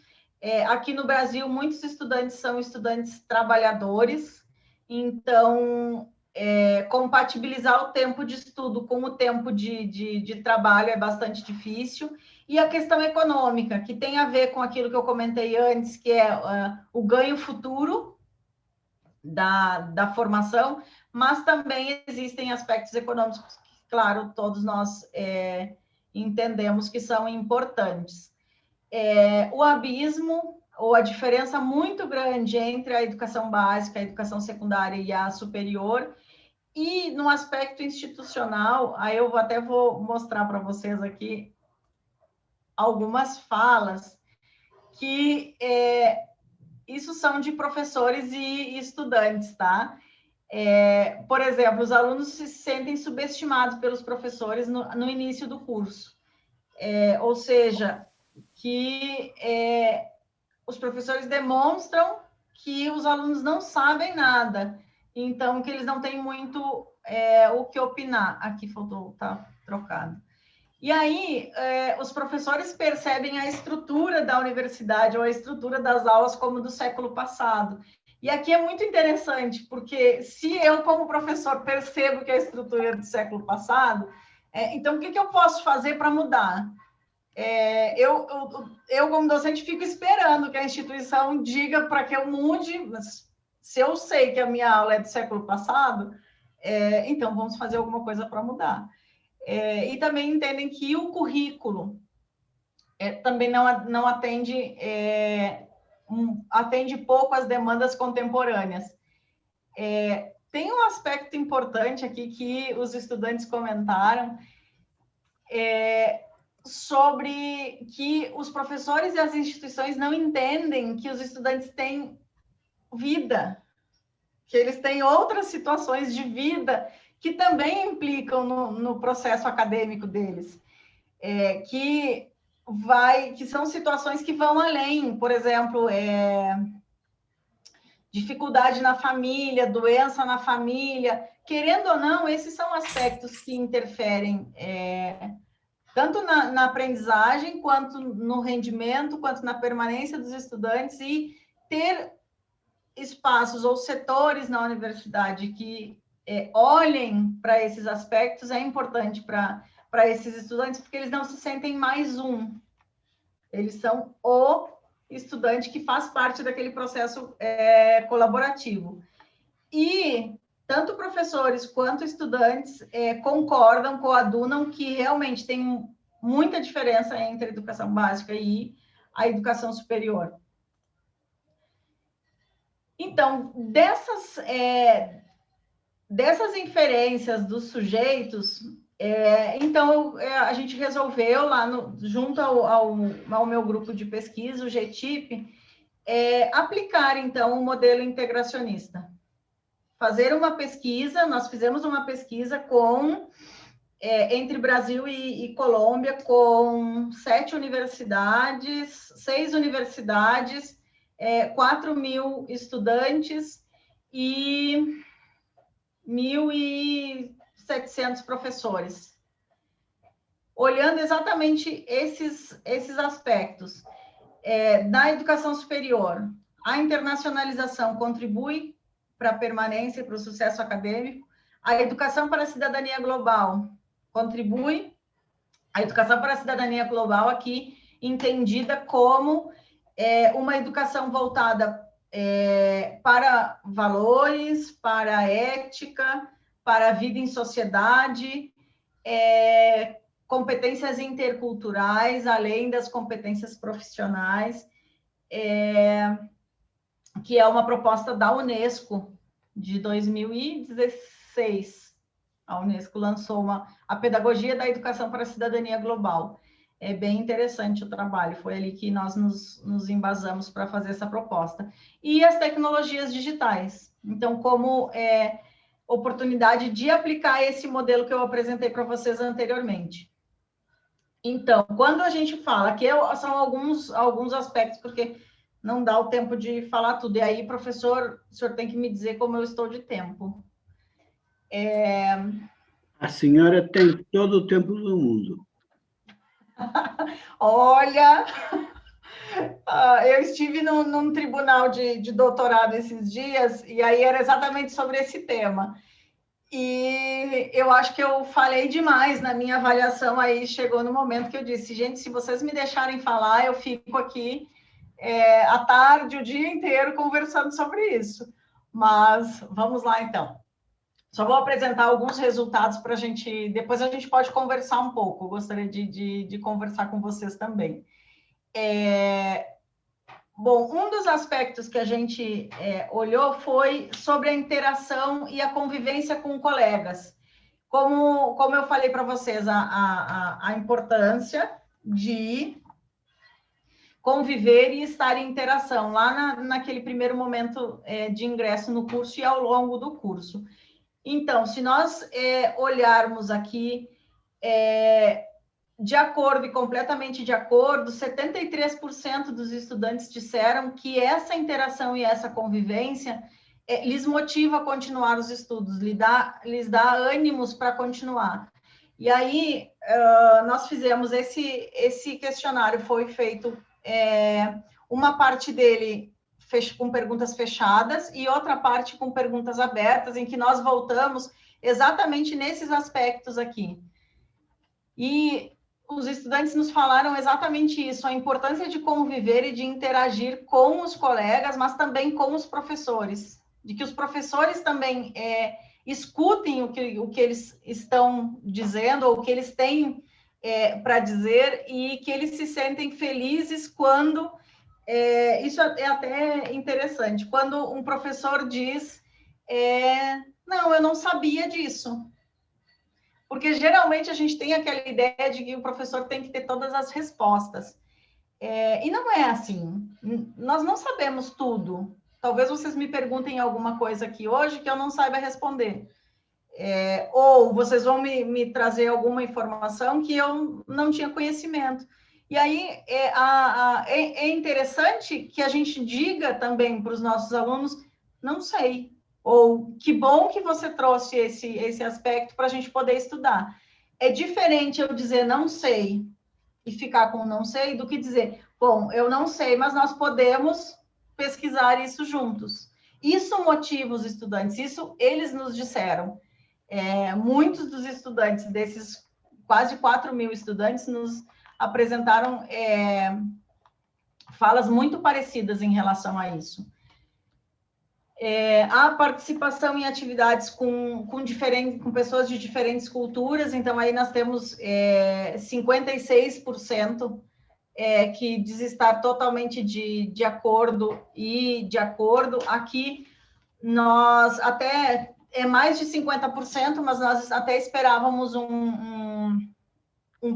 S3: Aqui no Brasil, muitos estudantes são estudantes trabalhadores, então compatibilizar o tempo de estudo com o tempo de trabalho é bastante difícil. E a questão econômica, que tem a ver com aquilo que eu comentei antes, que é o ganho futuro da formação, mas também existem aspectos econômicos que, claro, todos nós entendemos que são importantes. O abismo, ou a diferença muito grande entre a educação básica, a educação secundária e a superior, e no aspecto institucional, aí eu até vou mostrar para vocês aqui algumas falas que isso são de professores e estudantes, tá? Por exemplo, os alunos se sentem subestimados pelos professores no início do curso. Ou seja, que os professores demonstram que os alunos não sabem nada, então que eles não têm muito o que opinar. Aqui faltou, tá trocado. E aí, os professores percebem a estrutura da universidade ou a estrutura das aulas como do século passado. E aqui é muito interessante, porque se eu, como professor, percebo que a estrutura é do século passado, então o que eu posso fazer para mudar? Eu, como docente, fico esperando que a instituição diga para que eu mude, mas se eu sei que a minha aula é do século passado, então vamos fazer alguma coisa para mudar. E também entendem que o currículo também não atende, atende pouco às demandas contemporâneas. Tem um aspecto importante aqui que os estudantes comentaram, sobre que os professores e as instituições não entendem que os estudantes têm vida, que eles têm outras situações de vida que também implicam no processo acadêmico deles, que são situações que vão além, por exemplo, dificuldade na família, doença na família, querendo ou não, esses são aspectos que interferem tanto na aprendizagem, quanto no rendimento, quanto na permanência dos estudantes, e ter espaços ou setores na universidade que olhem para esses aspectos é importante para esses estudantes, porque eles não se sentem mais eles são o estudante que faz parte daquele processo colaborativo. E tanto professores quanto estudantes concordam, coadunam que realmente tem muita diferença entre a educação básica e a educação superior. Então, dessas inferências dos sujeitos, então a gente resolveu lá junto ao meu grupo de pesquisa, o GTIP, aplicar então o modelo integracionista. Fazer uma pesquisa, nós fizemos uma pesquisa entre Brasil e Colômbia, com 6 universidades, 4.000 estudantes e 1.700 professores. Olhando exatamente esses aspectos. Na educação superior, a internacionalização contribui para a permanência e para o sucesso acadêmico. A educação para a cidadania global contribui. A educação para a cidadania global aqui entendida como uma educação voltada para valores, para a ética, para a vida em sociedade, competências interculturais, além das competências profissionais, que é uma proposta da Unesco de 2016. A Unesco lançou a Pedagogia da Educação para a Cidadania Global. É bem interessante o trabalho, foi ali que nós nos embasamos para fazer essa proposta. E as tecnologias digitais. Então, como oportunidade de aplicar esse modelo que eu apresentei para vocês anteriormente. Então, quando a gente fala, que são alguns aspectos, porque não dá o tempo de falar tudo. E aí, professor, o senhor tem que me dizer como eu estou de tempo.
S2: A senhora tem todo o tempo do mundo.
S3: Olha, eu estive num tribunal de doutorado esses dias, e aí era exatamente sobre esse tema. E eu acho que eu falei demais na minha avaliação, aí chegou no momento que eu disse, gente, se vocês me deixarem falar, eu fico aqui à tarde, o dia inteiro, conversando sobre isso. Mas vamos lá, então. Só vou apresentar alguns resultados para a gente... Depois a gente pode conversar um pouco. Eu gostaria de conversar com vocês também. Bom, um dos aspectos que a gente olhou foi sobre a interação e a convivência com colegas. Como eu falei para vocês, a importância de conviver e estar em interação lá naquele primeiro momento de ingresso no curso e ao longo do curso. Então, se nós olharmos aqui, de acordo e completamente de acordo, 73% dos estudantes disseram que essa interação e essa convivência lhes motiva a continuar os estudos, lhes dá ânimos para continuar. E aí, nós fizemos esse questionário, foi feito uma parte dele com perguntas fechadas e outra parte com perguntas abertas, em que nós voltamos exatamente nesses aspectos aqui. E os estudantes nos falaram exatamente isso, a importância de conviver e de interagir com os colegas, mas também com os professores, de que os professores também escutem o que eles estão dizendo, ou o que eles têm para dizer, e que eles se sentem felizes quando... isso é até interessante, quando um professor diz, não, eu não sabia disso. Porque geralmente a gente tem aquela ideia de que o professor tem que ter todas as respostas. E não é assim. Nós não sabemos tudo. Talvez vocês me perguntem alguma coisa aqui hoje que eu não saiba responder. Ou vocês vão me trazer alguma informação que eu não tinha conhecimento. E aí é interessante que a gente diga também para os nossos alunos, não sei. Ou que bom que você trouxe esse aspecto para a gente poder estudar. É diferente eu dizer não sei e ficar com não sei do que dizer, bom, eu não sei, mas nós podemos pesquisar isso juntos. Isso motiva os estudantes, isso eles nos disseram. Muitos dos estudantes, desses quase 4.000 estudantes, nos apresentaram falas muito parecidas em relação a isso. A participação em atividades com pessoas de diferentes culturas, então aí nós temos 56% que diz estar totalmente de acordo e de acordo. Aqui nós até mais de 50%, mas nós até esperávamos um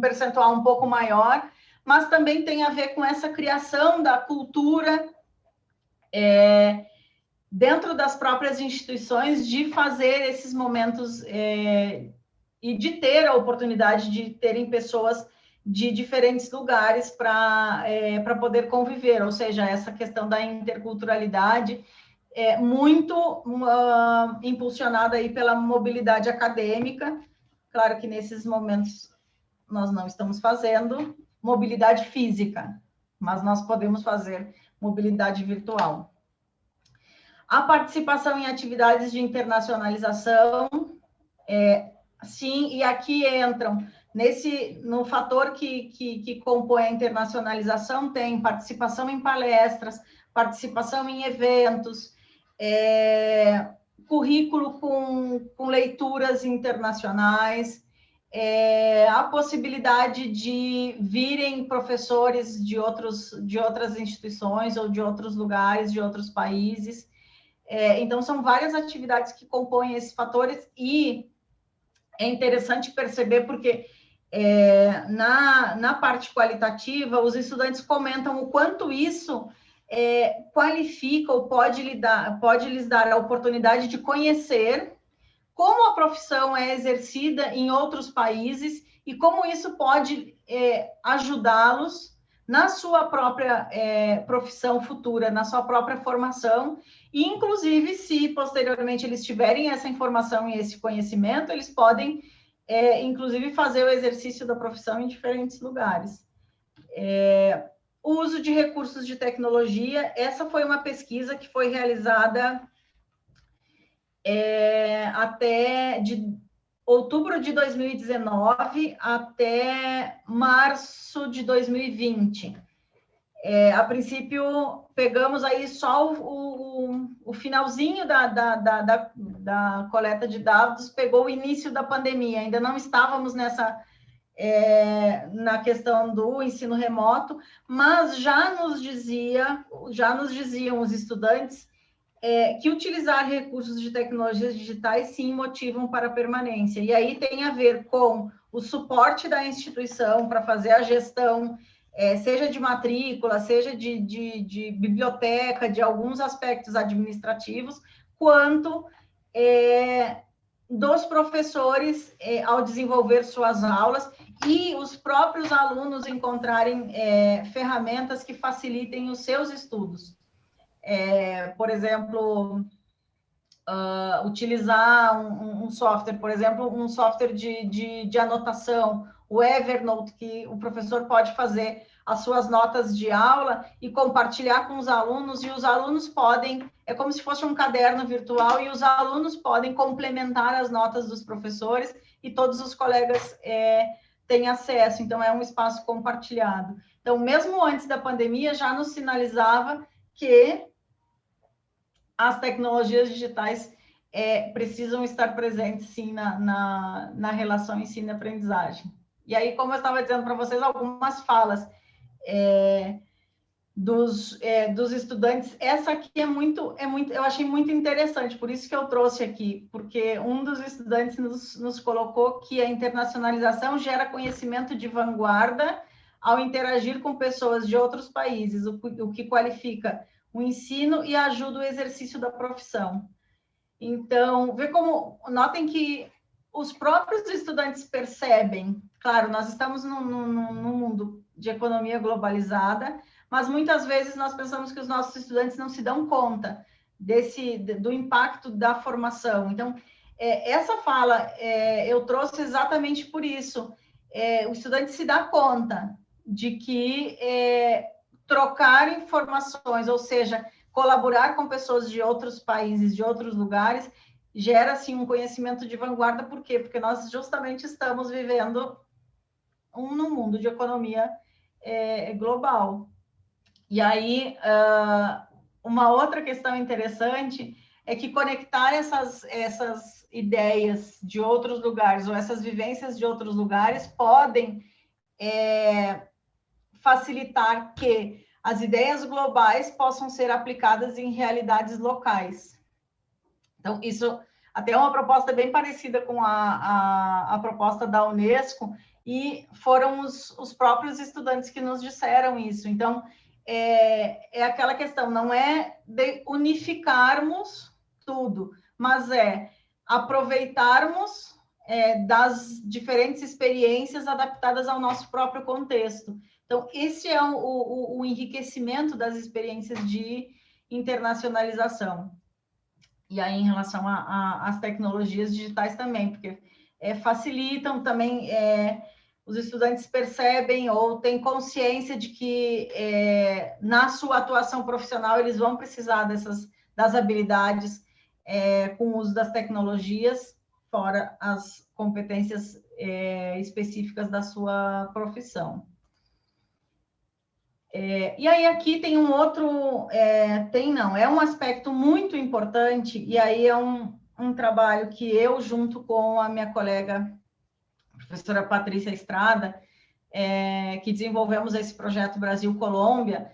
S3: percentual um pouco maior, mas também tem a ver com essa criação da cultura dentro das próprias instituições, de fazer esses momentos e de ter a oportunidade de terem pessoas de diferentes lugares para poder conviver, ou seja, essa questão da interculturalidade é muito impulsionada aí pela mobilidade acadêmica. Claro que nesses momentos nós não estamos fazendo mobilidade física, mas nós podemos fazer mobilidade virtual. A participação em atividades de internacionalização, sim, e aqui entram, no fator que compõe a internacionalização, tem participação em palestras, participação em eventos, currículo com leituras internacionais, a possibilidade de virem professores de outras instituições ou de outros lugares, de outros países. Então, são várias atividades que compõem esses fatores, e é interessante perceber porque na parte qualitativa, os estudantes comentam o quanto isso qualifica ou pode lhes dar a oportunidade de conhecer como a profissão é exercida em outros países e como isso pode ajudá-los na sua própria profissão futura, na sua própria formação, e inclusive, se posteriormente eles tiverem essa informação e esse conhecimento, eles podem, inclusive, fazer o exercício da profissão em diferentes lugares. O uso de recursos de tecnologia, essa foi uma pesquisa que foi realizada até de outubro de 2019 até março de 2020. A princípio, pegamos aí só o finalzinho da coleta de dados, pegou o início da pandemia, ainda não estávamos na questão do ensino remoto, mas já nos diziam os estudantes que utilizar recursos de tecnologias digitais, sim, motivam para a permanência. E aí tem a ver com o suporte da instituição para fazer a gestão, seja de matrícula, seja de biblioteca, de alguns aspectos administrativos, quanto dos professores ao desenvolver suas aulas e os próprios alunos encontrarem ferramentas que facilitem os seus estudos. Por exemplo, utilizar um software, por exemplo, um software de anotação, o Evernote, que o professor pode fazer as suas notas de aula e compartilhar com os alunos, e os alunos podem, é como se fosse um caderno virtual, e os alunos podem complementar as notas dos professores e todos os colegas têm acesso, então é um espaço compartilhado. Então, mesmo antes da pandemia, já nos sinalizava que as tecnologias digitais precisam estar presentes, sim, na relação ensino e aprendizagem. E aí, como eu estava dizendo para vocês, algumas falas dos estudantes, essa aqui eu achei muito interessante, por isso que eu trouxe aqui, porque um dos estudantes nos colocou que a internacionalização gera conhecimento de vanguarda ao interagir com pessoas de outros países, o que qualifica o ensino e ajuda o exercício da profissão. Então, notem que os próprios estudantes percebem, claro, nós estamos num mundo de economia globalizada, mas muitas vezes nós pensamos que os nossos estudantes não se dão conta do impacto da formação. Então, essa fala eu trouxe exatamente por isso. O estudante se dá conta de que trocar informações, ou seja, colaborar com pessoas de outros países, de outros lugares, gera, assim, um conhecimento de vanguarda. Por quê? Porque nós justamente estamos vivendo num mundo de economia global. E aí, uma outra questão interessante é que conectar essas ideias de outros lugares, ou essas vivências de outros lugares, podem facilitar que as ideias globais possam ser aplicadas em realidades locais. Então, isso até é uma proposta bem parecida com a proposta da Unesco, e foram os próprios estudantes que nos disseram isso. Então, aquela questão, não é de unificarmos tudo, mas aproveitarmos das diferentes experiências adaptadas ao nosso próprio contexto. Então, esse é o enriquecimento das experiências de internacionalização. E aí, em relação às tecnologias digitais também, porque facilitam também, os estudantes percebem ou têm consciência de que na sua atuação profissional eles vão precisar das habilidades com o uso das tecnologias, fora as competências específicas da sua profissão. E aí aqui tem um outro, é um aspecto muito importante, e aí é um trabalho que eu, junto com a minha colega, professora Patrícia Estrada, que desenvolvemos esse projeto Brasil-Colômbia,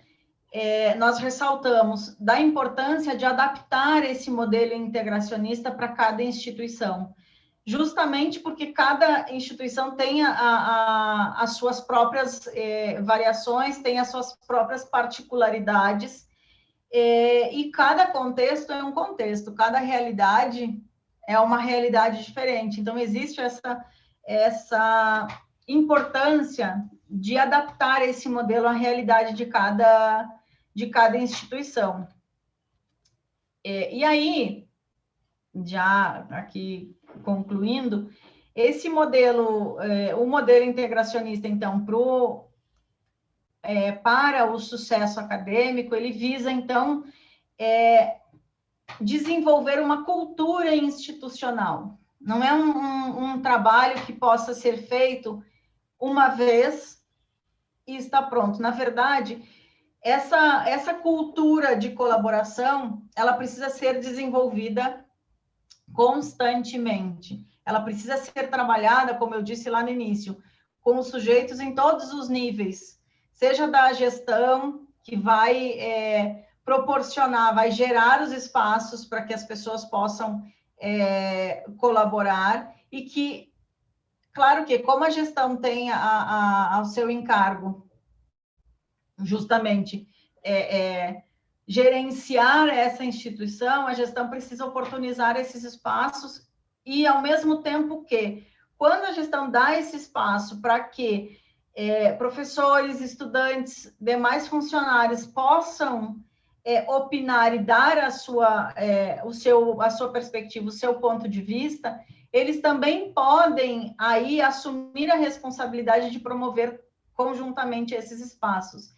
S3: nós ressaltamos da importância de adaptar esse modelo integracionista para cada instituição. justamente porque cada instituição tem as suas próprias variações, tem as suas próprias particularidades, e cada contexto é um contexto, cada realidade é uma realidade diferente. Então, existe essa importância de adaptar esse modelo à realidade de cada instituição. E aí, já aqui concluindo, esse modelo, o modelo integracionista, então, para o sucesso acadêmico, ele visa, então, desenvolver uma cultura institucional. Não é um trabalho que possa ser feito uma vez e está pronto. Na verdade, essa cultura de colaboração, ela precisa ser desenvolvida constantemente. Ela precisa ser trabalhada, como eu disse lá no início, com os sujeitos em todos os níveis, seja da gestão, que vai proporcionar, vai gerar os espaços para que as pessoas possam colaborar, e que, claro que, como a gestão tem ao seu encargo, justamente, gerenciar essa instituição, a gestão precisa oportunizar esses espaços, e ao mesmo tempo que, quando a gestão dá esse espaço para que professores, estudantes, demais funcionários possam opinar e dar a sua perspectiva, o seu ponto de vista, eles também podem aí assumir a responsabilidade de promover conjuntamente esses espaços.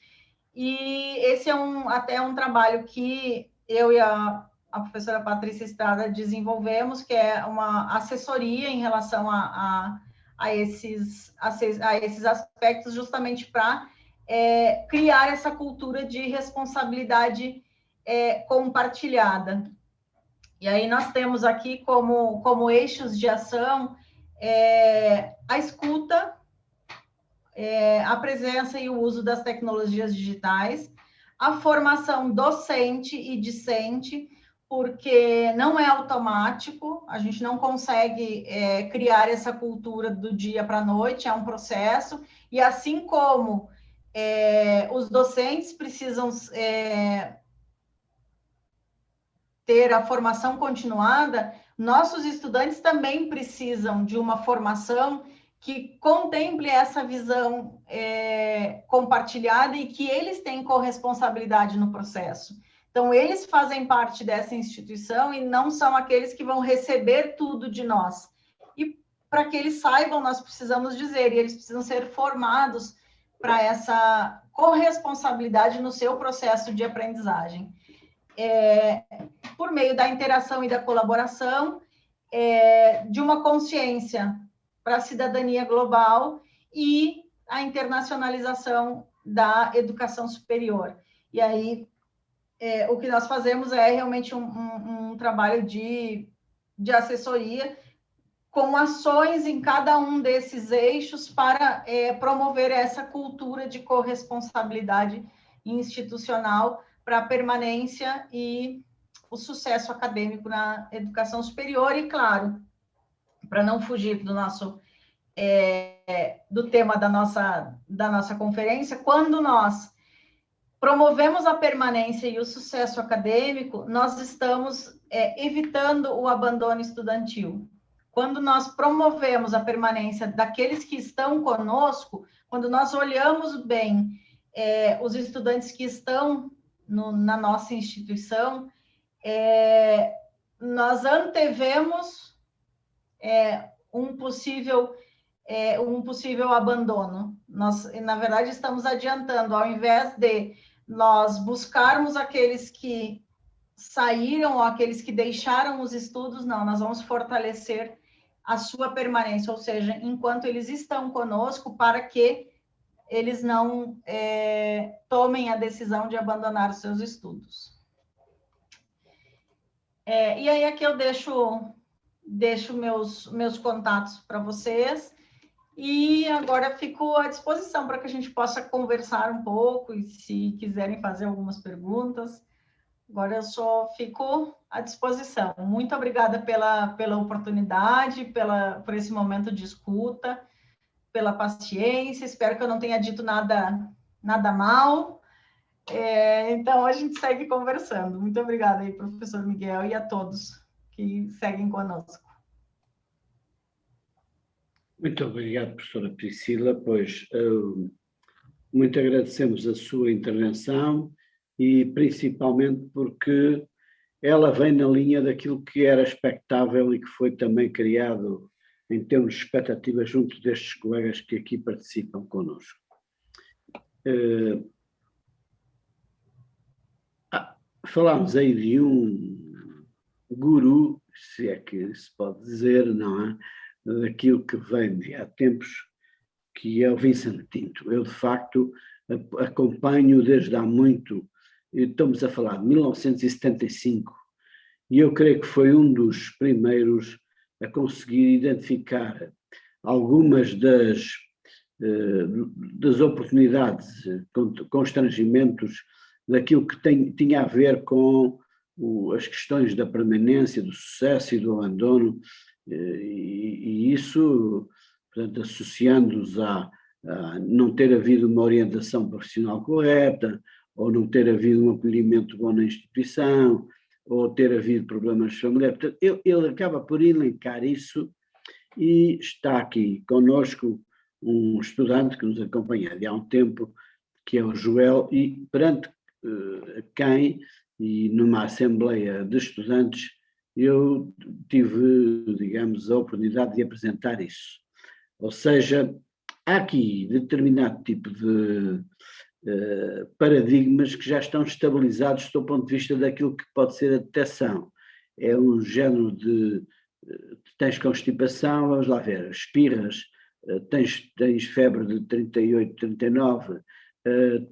S3: E esse é até um trabalho que eu e a professora Patrícia Estrada desenvolvemos, que é uma assessoria em relação a esses aspectos, justamente para criar essa cultura de responsabilidade compartilhada. E aí nós temos aqui como eixos de ação a escuta, a presença e o uso das tecnologias digitais, a formação docente e discente, porque não é automático, a gente não consegue criar essa cultura do dia para a noite, é um processo, e assim como os docentes precisam ter a formação continuada, nossos estudantes também precisam de uma formação que contemple essa visão compartilhada, e que eles têm corresponsabilidade no processo. Então, eles fazem parte dessa instituição e não são aqueles que vão receber tudo de nós. E para que eles saibam, nós precisamos dizer, e eles precisam ser formados para essa corresponsabilidade no seu processo de aprendizagem. Por meio da interação e da colaboração, de uma consciência para a cidadania global e a internacionalização da educação superior. E aí, o que nós fazemos é realmente um trabalho de assessoria, com ações em cada um desses eixos para promover essa cultura de corresponsabilidade institucional para a permanência e o sucesso acadêmico na educação superior. E, claro, para não fugir do tema da nossa conferência, quando nós promovemos a permanência e o sucesso acadêmico, nós estamos evitando o abandono estudantil. Quando nós promovemos a permanência daqueles que estão conosco, quando nós olhamos bem os estudantes que estão na nossa instituição, nós antevemos um possível abandono. Nós, na verdade, estamos adiantando, ao invés de nós buscarmos aqueles que saíram ou aqueles que deixaram os estudos, não, nós vamos fortalecer a sua permanência, ou seja, enquanto eles estão conosco, para que eles não tomem a decisão de abandonar os seus estudos. E aí aqui eu deixo meus contatos para vocês, e agora fico à disposição para que a gente possa conversar um pouco, e se quiserem fazer algumas perguntas, agora eu só fico à disposição. Muito obrigada pela oportunidade, por esse momento de escuta, pela paciência. Espero que eu não tenha dito nada mal. Então, a gente segue conversando. Muito obrigada aí, professor Miguel, e a todos que seguem conosco.
S2: Muito obrigado, professora Priscila, pois muito agradecemos a sua intervenção e principalmente porque ela vem na linha daquilo que era expectável e que foi também criado em termos de expectativas junto destes colegas que aqui participam connosco. Falámos aí de um guru, se é que se pode dizer, não é? Daquilo que vem de há tempos, que é o Vicente Tinto. Eu, de facto, acompanho desde há muito, estamos a falar de 1975, e eu creio que foi um dos primeiros a conseguir identificar algumas das oportunidades, constrangimentos daquilo que tinha a ver com as questões da permanência, do sucesso e do abandono, e isso, portanto, associando-os a não ter havido uma orientação profissional correta, ou não ter havido um acolhimento bom na instituição, ou ter havido problemas familiares. Portanto, ele acaba por elencar isso, e está aqui connosco um estudante que nos acompanha há um tempo, que é o Joel, e perante quem, e numa assembleia de estudantes, eu tive, digamos, a oportunidade de apresentar isso. Ou seja, há aqui determinado tipo de paradigmas que já estão estabilizados do ponto de vista daquilo que pode ser a detecção. É um género de tens constipação, vamos lá ver, espirras, tens febre de 38, 39,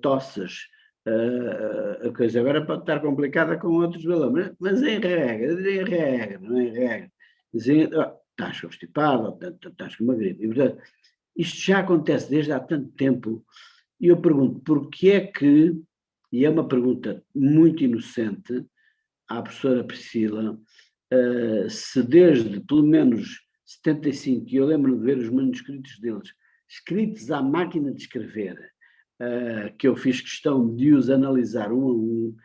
S2: tosses, a coisa agora pode estar complicada com outros valores, mas em regra, não é em regra. Estás constipado, estás com uma gripe. E, portanto, isto já acontece desde há tanto tempo, e eu pergunto, porquê é que, e é uma pergunta muito inocente à professora Priscila, se desde pelo menos 75, e eu lembro de ver os manuscritos deles, escritos à máquina de escrever, que eu fiz questão de os analisar um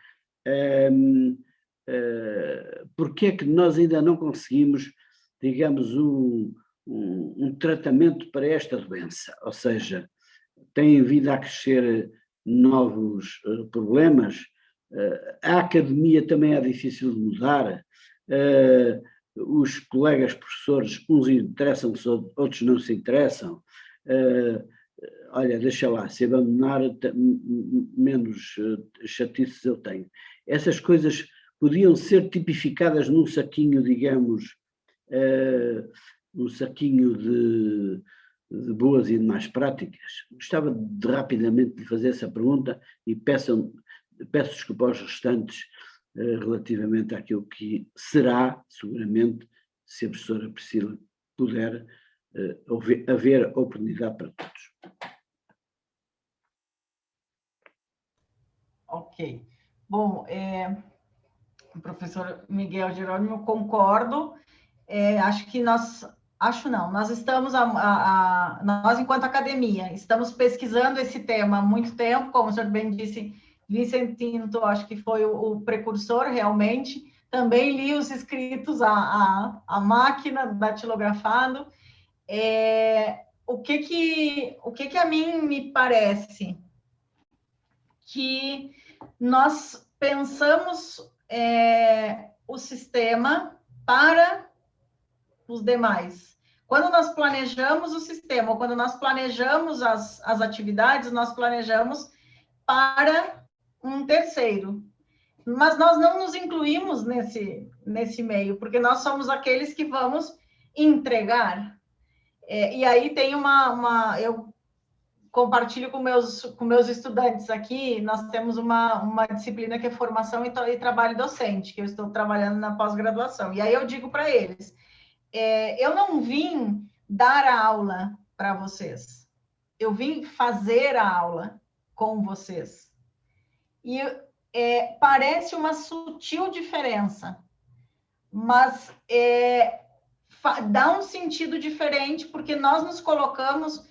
S2: a um, porque é que nós ainda não conseguimos, digamos, um tratamento para esta doença? Ou seja, tem vindo a crescer novos problemas, a academia também é difícil de mudar, os colegas professores, uns interessam-se, outros não se interessam, olha, deixa lá, se abandonar, menos chatices eu tenho. Essas coisas podiam ser tipificadas num saquinho, digamos, um saquinho de boas e de más práticas. Gostava de rapidamente de fazer essa pergunta e peço desculpa aos restantes relativamente àquilo que será, seguramente, se a professora Priscila puder, haver oportunidade para todos.
S3: Ok. Bom, professor Miguel Jerônimo, concordo. Acho que nós estamos, nós enquanto academia, estamos pesquisando esse tema há muito tempo, como o senhor bem disse, Vicente Tinto, acho que foi o precursor realmente, também li os escritos à máquina, datilografado. O que a mim me parece? Que nós pensamos o sistema para os demais. Quando nós planejamos o sistema, ou quando nós planejamos as atividades, nós planejamos para um terceiro. Mas nós não nos incluímos nesse meio, porque nós somos aqueles que vamos entregar. E aí tem eu compartilho com meus estudantes aqui, nós temos uma disciplina que é formação e trabalho docente, que eu estou trabalhando na pós-graduação. E aí eu digo para eles, eu não vim dar a aula para vocês, eu vim fazer a aula com vocês. E parece uma sutil diferença, mas dá um sentido diferente, porque nós nos colocamos,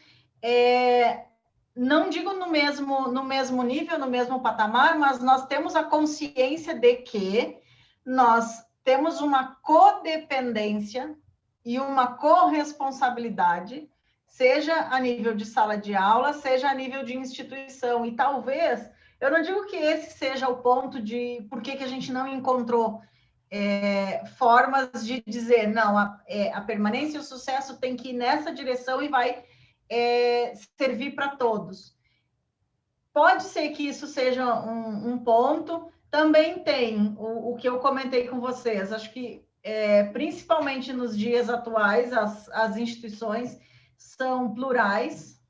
S3: não digo no mesmo nível, no mesmo patamar, mas nós temos a consciência de que nós temos uma codependência e uma corresponsabilidade, seja a nível de sala de aula, seja a nível de instituição. E talvez, eu não digo que esse seja o ponto de por que a gente não encontrou formas de dizer, não, a permanência e o sucesso tem que ir nessa direção e vai servir para todos. Pode ser que isso seja um ponto. Também tem o que eu comentei com vocês. Acho que, principalmente nos dias atuais, as instituições são plurais,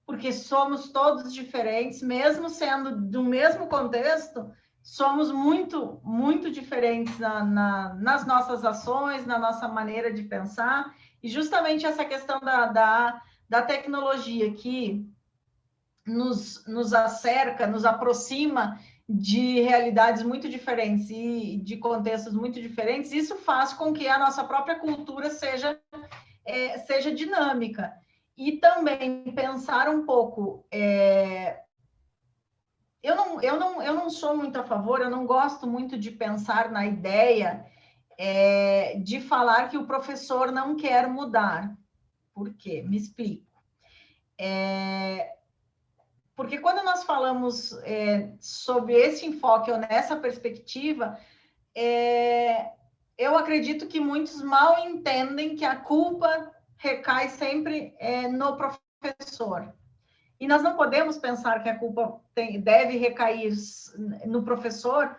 S3: porque somos todos diferentes, mesmo sendo do mesmo contexto, somos muito, muito diferentes nas nossas ações, na nossa maneira de pensar, e justamente essa questão da tecnologia que nos acerca, nos aproxima de realidades muito diferentes e de contextos muito diferentes, isso faz com que a nossa própria cultura seja dinâmica. E também pensar um pouco... Eu não sou muito a favor, eu não gosto muito de pensar na ideia de falar que o professor não quer mudar. Por quê? Me explico. Porque quando nós falamos sobre esse enfoque ou nessa perspectiva, eu acredito que muitos mal entendem que a culpa recai sempre no professor. E nós não podemos pensar que a culpa deve recair no professor,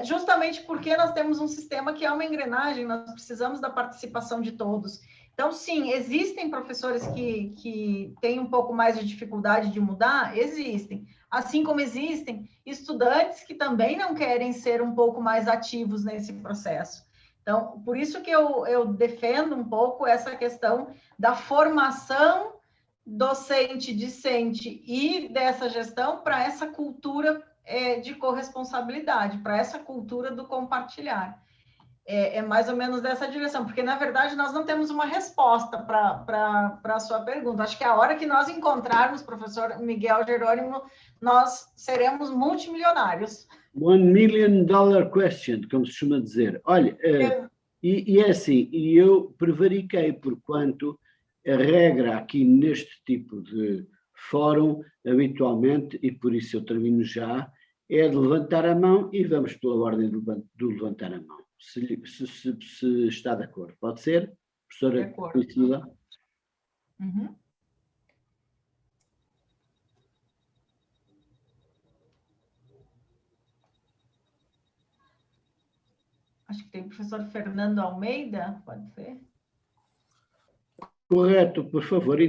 S3: justamente porque nós temos um sistema que é uma engrenagem, nós precisamos da participação de todos. Então, sim, existem professores que têm um pouco mais de dificuldade de mudar? Existem. Assim como existem estudantes que também não querem ser um pouco mais ativos nesse processo. Então, por isso que eu defendo um pouco essa questão da formação docente, discente e dessa gestão para essa cultura de corresponsabilidade, para essa cultura do compartilhar. É mais ou menos dessa direção, porque, na verdade, nós não temos uma resposta para a sua pergunta. Acho que a hora que nós encontrarmos, professor Miguel Jerônimo, nós seremos multimilionários.
S2: $1 million question, como se costuma dizer. Olha, e é assim, e eu prevariquei, porquanto a regra aqui neste tipo de fórum, habitualmente, e por isso eu termino já, é de levantar a mão e vamos pela ordem do levantar a mão. Se está de acordo. Pode ser, professora Priscila?
S3: Uhum. Acho que tem o professor Fernando Almeida, pode ser?
S2: Correto, por favor,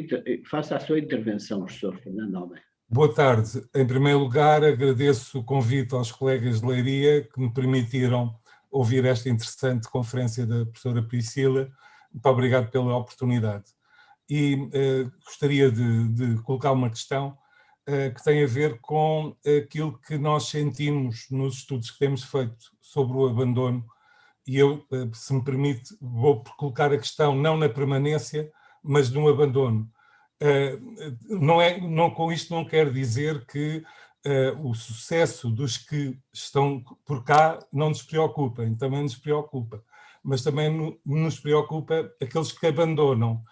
S2: faça a sua intervenção, professor Fernando Almeida.
S5: Boa tarde. Em primeiro lugar, agradeço o convite aos colegas de Leiria que me permitiram ouvir esta interessante conferência da professora Priscila. Muito obrigado pela oportunidade. E gostaria de colocar uma questão que tem a ver com aquilo que nós sentimos nos estudos que temos feito sobre o abandono. E eu, se me permite, vou colocar a questão não na permanência, mas no abandono. Com isto não quero dizer que o sucesso dos que estão por cá não nos preocupem, também nos preocupa, mas também nos preocupa aqueles que abandonam.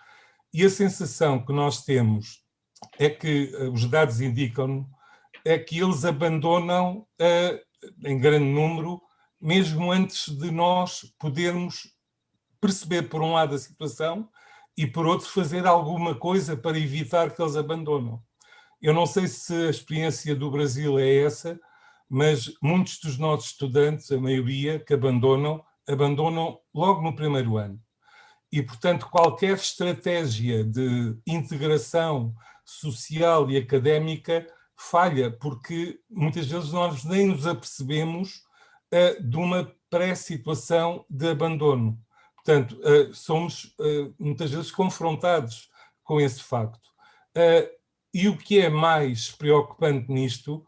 S5: E a sensação que nós temos é que os dados indicam é que eles abandonam em grande número, mesmo antes de nós podermos perceber, por um lado, a situação e, por outro, fazer alguma coisa para evitar que eles abandonam. Eu não sei se a experiência do Brasil é essa, mas muitos dos nossos estudantes, a maioria que abandonam logo no primeiro ano. E, portanto, qualquer estratégia de integração social e académica falha, porque muitas vezes nós nem nos apercebemos de uma pré-situação de abandono. Portanto, somos muitas vezes confrontados com esse facto. E o que é mais preocupante nisto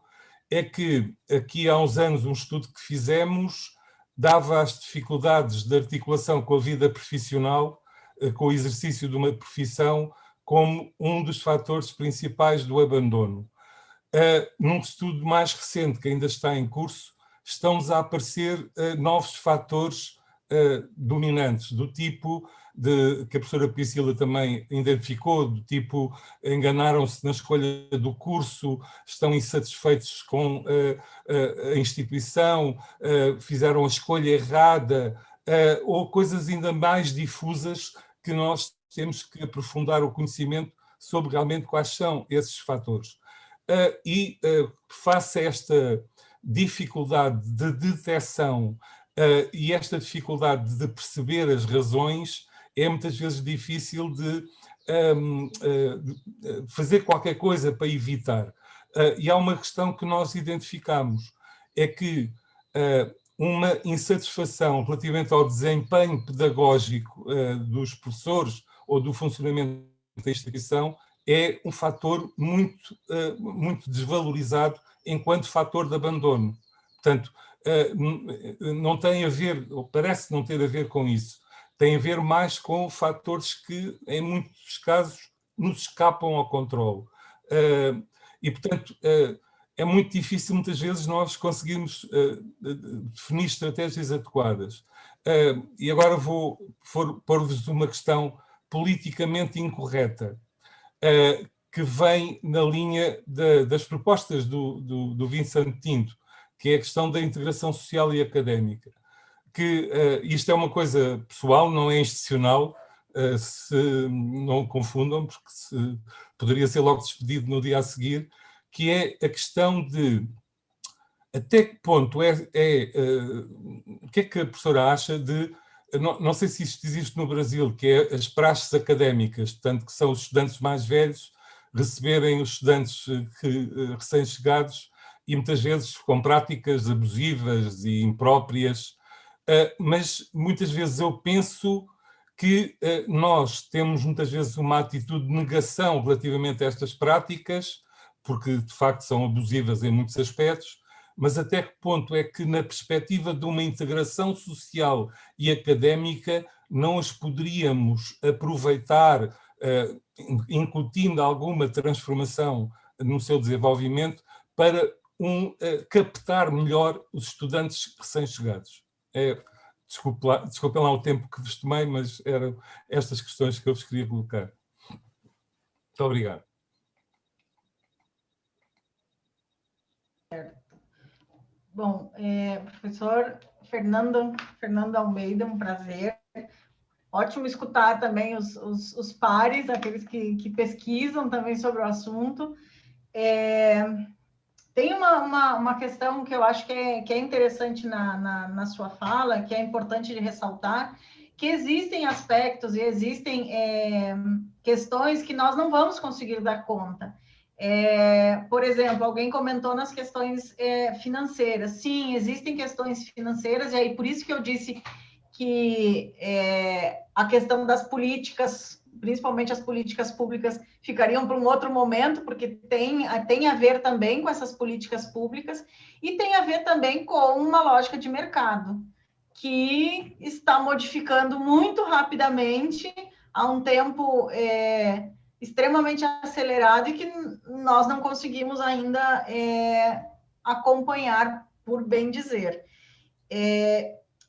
S5: é que aqui há uns anos um estudo que fizemos dava as dificuldades de articulação com a vida profissional, com o exercício de uma profissão, como um dos fatores principais do abandono. Num estudo mais recente, que ainda está em curso, estão-nos a aparecer novos fatores dominantes, do tipo que a professora Priscila também identificou, do tipo enganaram-se na escolha do curso, estão insatisfeitos com a instituição, fizeram a escolha errada, ou coisas ainda mais difusas que nós temos que aprofundar o conhecimento sobre realmente quais são esses fatores. Face a esta dificuldade de detecção e esta dificuldade de perceber as razões, é muitas vezes difícil de fazer qualquer coisa para evitar. E há uma questão que nós identificamos, é que uma insatisfação relativamente ao desempenho pedagógico dos professores ou do funcionamento da instituição é um fator muito desvalorizado enquanto fator de abandono. Portanto, não tem a ver, ou parece não ter a ver com isso, tem a ver mais com fatores que, em muitos casos, nos escapam ao controle. E, portanto, é muito difícil, muitas vezes, nós conseguirmos definir estratégias adequadas. E agora vou pôr-vos uma questão politicamente incorreta, que vem na linha das propostas do Vicente Tinto, que é a questão da integração social e académica. Que isto é uma coisa pessoal, não é institucional, se não confundam, porque poderia ser logo despedido no dia a seguir, que é a questão de até que ponto o que é que a professora acha de, não sei se isto existe no Brasil, que é as praxes académicas, portanto, que são os estudantes mais velhos receberem os estudantes recém-chegados e muitas vezes com práticas abusivas e impróprias, mas muitas vezes eu penso que nós temos muitas vezes uma atitude de negação relativamente a estas práticas, porque de facto são abusivas em muitos aspectos, mas até que ponto é que na perspectiva de uma integração social e académica não as poderíamos aproveitar, incutindo alguma transformação no seu desenvolvimento para captar melhor os estudantes recém-chegados. Desculpem lá o tempo que vos tomei, mas eram estas questões que eu vos queria colocar. Muito obrigado.
S3: Bom, professor Fernando Almeida, um prazer. Ótimo escutar também os pares, aqueles que pesquisam também sobre o assunto. Tem uma questão que eu acho que é interessante na sua fala, que é importante de ressaltar, que existem aspectos e existem questões que nós não vamos conseguir dar conta. Por exemplo, alguém comentou nas questões financeiras. Sim, existem questões financeiras, e aí por isso que eu disse que a questão das políticas, principalmente as políticas públicas, ficariam para um outro momento, porque tem a ver também com essas políticas públicas e tem a ver também com uma lógica de mercado, que está modificando muito rapidamente há um tempo extremamente acelerado e que nós não conseguimos ainda acompanhar, por bem dizer.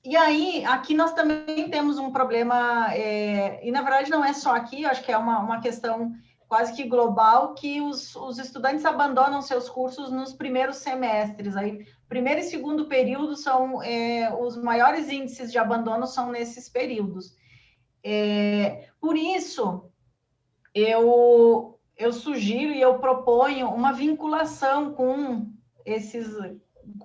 S3: E aí, aqui nós também temos um problema, e na verdade não é só aqui, acho que é uma questão quase que global, que os estudantes abandonam seus cursos nos primeiros semestres. Aí, primeiro e segundo período são os maiores índices de abandono são nesses períodos. Por isso, eu sugiro e eu proponho uma vinculação com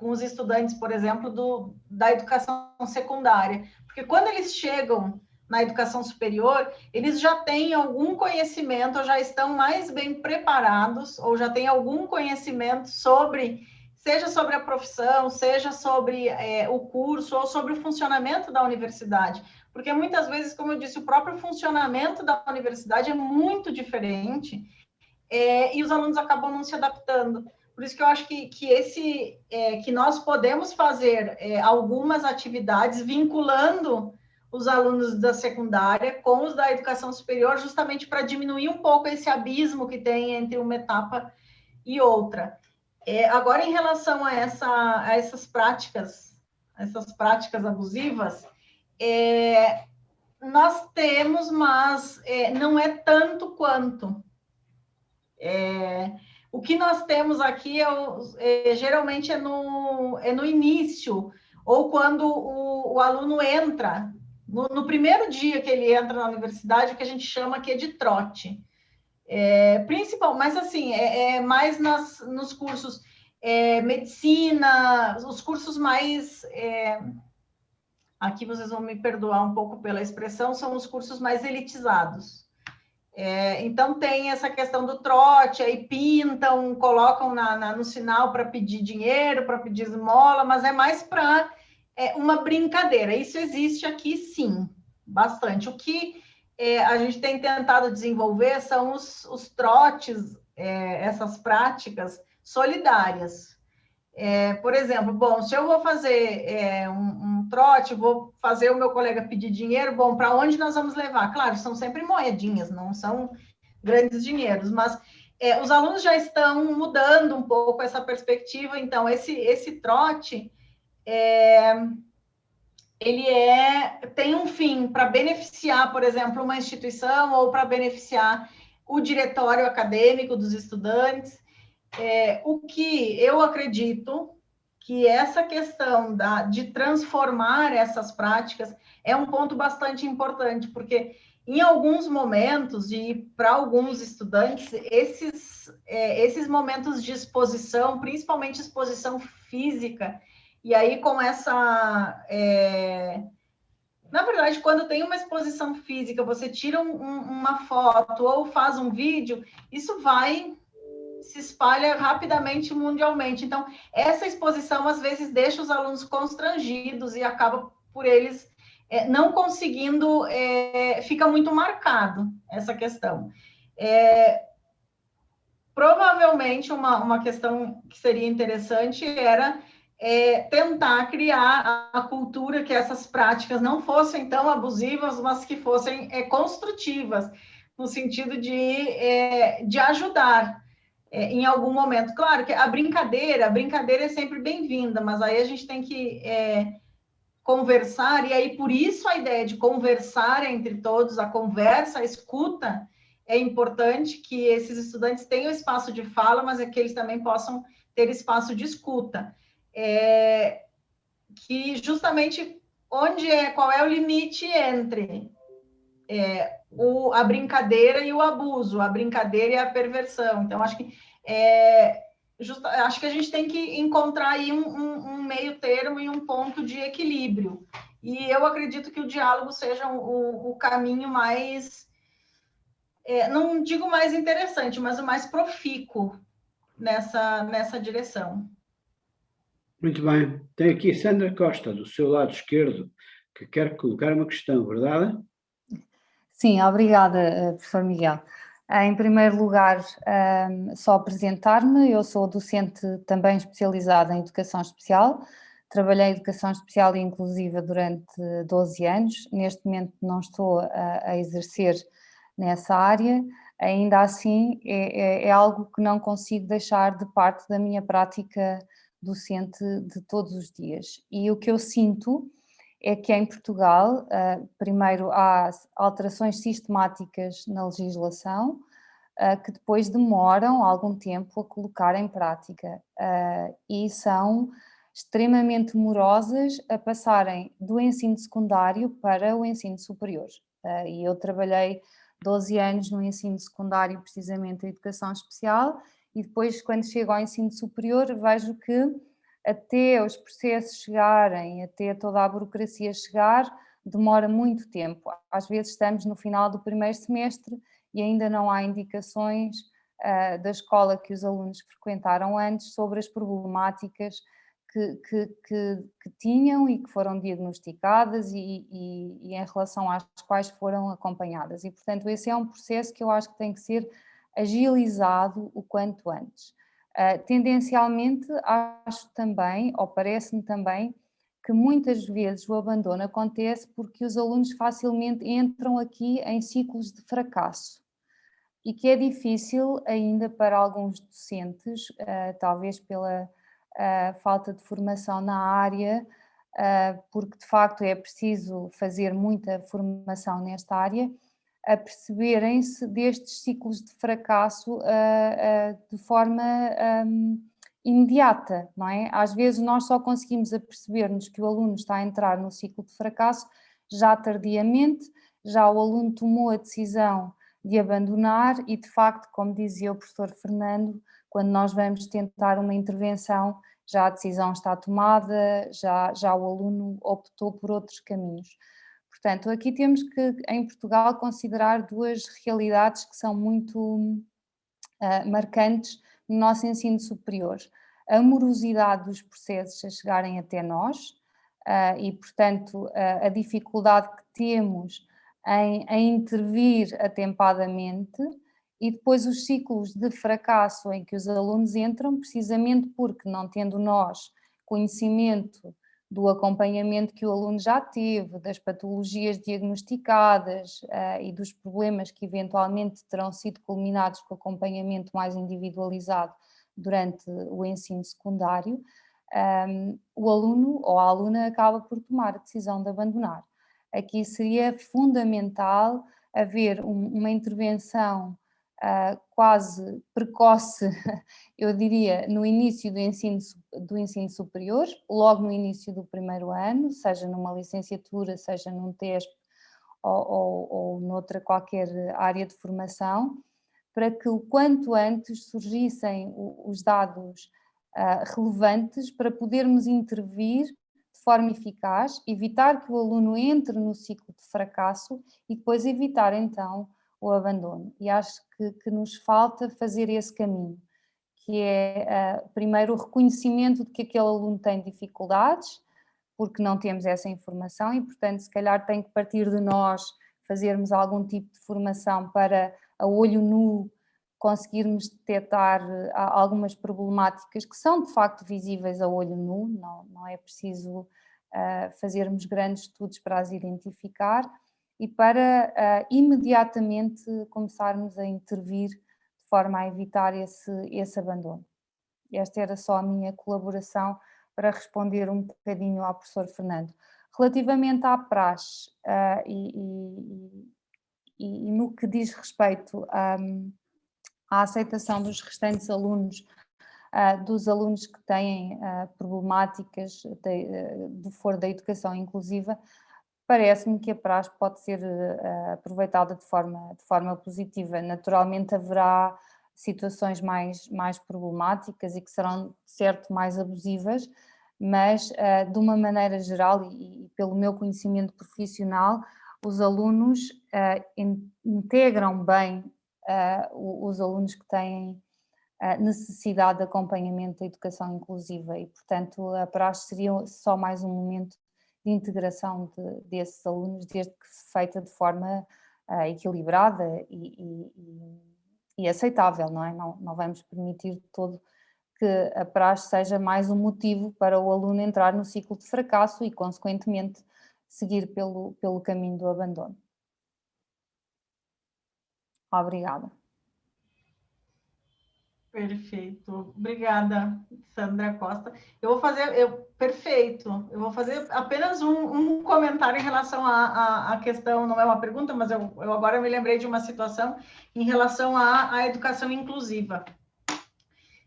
S3: os estudantes, por exemplo, da educação secundária, porque quando eles chegam na educação superior, eles já têm algum conhecimento, ou já estão mais bem preparados, ou já têm algum conhecimento seja sobre a profissão, seja sobre o curso, ou sobre o funcionamento da universidade, porque muitas vezes, como eu disse, o próprio funcionamento da universidade é muito diferente, e os alunos acabam não se adaptando. Por isso que eu acho que nós podemos fazer algumas atividades vinculando os alunos da secundária com os da educação superior, justamente para diminuir um pouco esse abismo que tem entre uma etapa e outra. Agora, em relação a essas práticas abusivas, nós temos, mas não é tanto quanto. O que nós temos aqui geralmente é no início, ou quando o aluno entra, no primeiro dia que ele entra na universidade, que a gente chama aqui de trote. Principal, mas assim, mais nos cursos medicina, os cursos mais... aqui vocês vão me perdoar um pouco pela expressão, são os cursos mais elitizados. Então, tem essa questão do trote, aí pintam, colocam no sinal para pedir dinheiro, para pedir esmola, mas é mais para uma brincadeira. Isso existe aqui, sim, bastante. O que a gente tem tentado desenvolver são os trotes, essas práticas solidárias. Por exemplo, bom, se eu vou fazer um trote, vou fazer o meu colega pedir dinheiro, bom, para onde nós vamos levar? Claro, são sempre moedinhas, não são grandes dinheiros, mas os alunos já estão mudando um pouco essa perspectiva, então esse trote, ele tem um fim para beneficiar, por exemplo, uma instituição ou para beneficiar o diretório acadêmico dos estudantes. O que eu acredito que essa questão de transformar essas práticas é um ponto bastante importante, porque em alguns momentos, e para alguns estudantes, esses momentos de exposição, principalmente exposição física, e aí com essa... Na verdade, quando tem uma exposição física, você tira uma foto ou faz um vídeo, isso se espalha rapidamente mundialmente. Então, essa exposição, às vezes, deixa os alunos constrangidos e acaba por eles não conseguindo, fica muito marcado essa questão. Provavelmente, uma questão que seria interessante era tentar criar a cultura que essas práticas não fossem tão abusivas, mas que fossem construtivas, no sentido de ajudar em algum momento. Claro que a brincadeira é sempre bem-vinda, mas aí a gente tem que conversar, e aí por isso a ideia de conversar entre todos, a conversa, a escuta, é importante que esses estudantes tenham espaço de fala, mas que eles também possam ter espaço de escuta. Que justamente qual é o limite entre a brincadeira e o abuso, a brincadeira e a perversão. Então, acho que a gente tem que encontrar aí um meio termo e um ponto de equilíbrio. E eu acredito que o diálogo seja o caminho mais, não digo mais interessante, mas o mais profícuo nessa direção.
S2: Muito bem. Tem aqui Sandra Costa, do seu lado esquerdo, que quer colocar uma questão, verdade?
S6: Sim, obrigada, professor Miguel. Em primeiro lugar, só apresentar-me, eu sou docente também especializada em educação especial, trabalhei em educação especial e inclusiva durante 12 anos, neste momento não estou a exercer nessa área, ainda assim é algo que não consigo deixar de parte da minha prática docente de todos os dias. E o que eu sinto é que em Portugal, primeiro, há alterações sistemáticas na legislação que depois demoram algum tempo a colocar em prática e são extremamente morosas a passarem do ensino secundário para o ensino superior. E eu trabalhei 12 anos no ensino secundário, precisamente em educação especial, e depois, quando chego ao ensino superior, vejo que até os processos chegarem, até toda a burocracia chegar, demora muito tempo. Às vezes estamos no final do primeiro semestre e ainda não há indicações da escola que os alunos frequentaram antes sobre as problemáticas que tinham e que foram diagnosticadas e em relação às quais foram acompanhadas. E, portanto, esse é um processo que eu acho que tem que ser agilizado o quanto antes. Tendencialmente, acho também, ou parece-me também, que muitas vezes o abandono acontece porque os alunos facilmente entram aqui em ciclos de fracasso e que é difícil ainda para alguns docentes, talvez pela falta de formação na área, porque de facto é preciso fazer muita formação nesta área, a perceberem-se destes ciclos de fracasso de forma imediata, não é? Às vezes nós só conseguimos aperceber-nos que o aluno está a entrar no ciclo de fracasso já tardiamente, já o aluno tomou a decisão de abandonar e, de facto, como dizia o professor Fernando, quando nós vamos tentar uma intervenção, já a decisão está tomada, já o aluno optou por outros caminhos. Portanto, aqui temos que, em Portugal, considerar duas realidades que são muito marcantes no nosso ensino superior. A morosidade dos processos a chegarem até nós e, portanto, a dificuldade que temos em intervir atempadamente, e depois os ciclos de fracasso em que os alunos entram, precisamente porque, não tendo nós conhecimento do acompanhamento que o aluno já teve, das patologias diagnosticadas e dos problemas que eventualmente terão sido culminados com o acompanhamento mais individualizado durante o ensino secundário, o aluno ou a aluna acaba por tomar a decisão de abandonar. Aqui seria fundamental haver uma intervenção quase precoce, eu diria, no início do ensino superior, logo no início do primeiro ano, seja numa licenciatura, seja num TESP ou noutra qualquer área de formação, para que o quanto antes surgissem os dados relevantes para podermos intervir de forma eficaz, evitar que o aluno entre no ciclo de fracasso e depois evitar então o abandono. E acho que nos falta fazer esse caminho, que é primeiro o reconhecimento de que aquele aluno tem dificuldades, porque não temos essa informação e, portanto, se calhar tem que partir de nós fazermos algum tipo de formação para, a olho nu, conseguirmos detectar algumas problemáticas que são de facto visíveis a olho nu, não é preciso fazermos grandes estudos para as identificar, e para imediatamente começarmos a intervir de forma a evitar esse abandono. Esta era só a minha colaboração para responder um bocadinho ao professor Fernando. Relativamente à praxe e no que diz respeito à aceitação dos restantes alunos, dos alunos que têm problemáticas de foro da educação inclusiva, parece-me que a praxe pode ser aproveitada de forma positiva. Naturalmente haverá situações mais problemáticas e que serão, de certo, mais abusivas, mas de uma maneira geral e pelo meu conhecimento profissional, os alunos integram bem os alunos que têm necessidade de acompanhamento da educação inclusiva e, portanto, a praxe seria só mais um momento de integração desses alunos, desde que feita de forma equilibrada e aceitável, não é? Não vamos permitir de todo que a praxe seja mais um motivo para o aluno entrar no ciclo de fracasso e, consequentemente, seguir pelo caminho do abandono. Obrigada.
S3: Perfeito. Obrigada, Sandra Costa. Perfeito. Eu vou fazer apenas um comentário em relação à questão, não é uma pergunta, mas eu agora me lembrei de uma situação em relação à educação inclusiva.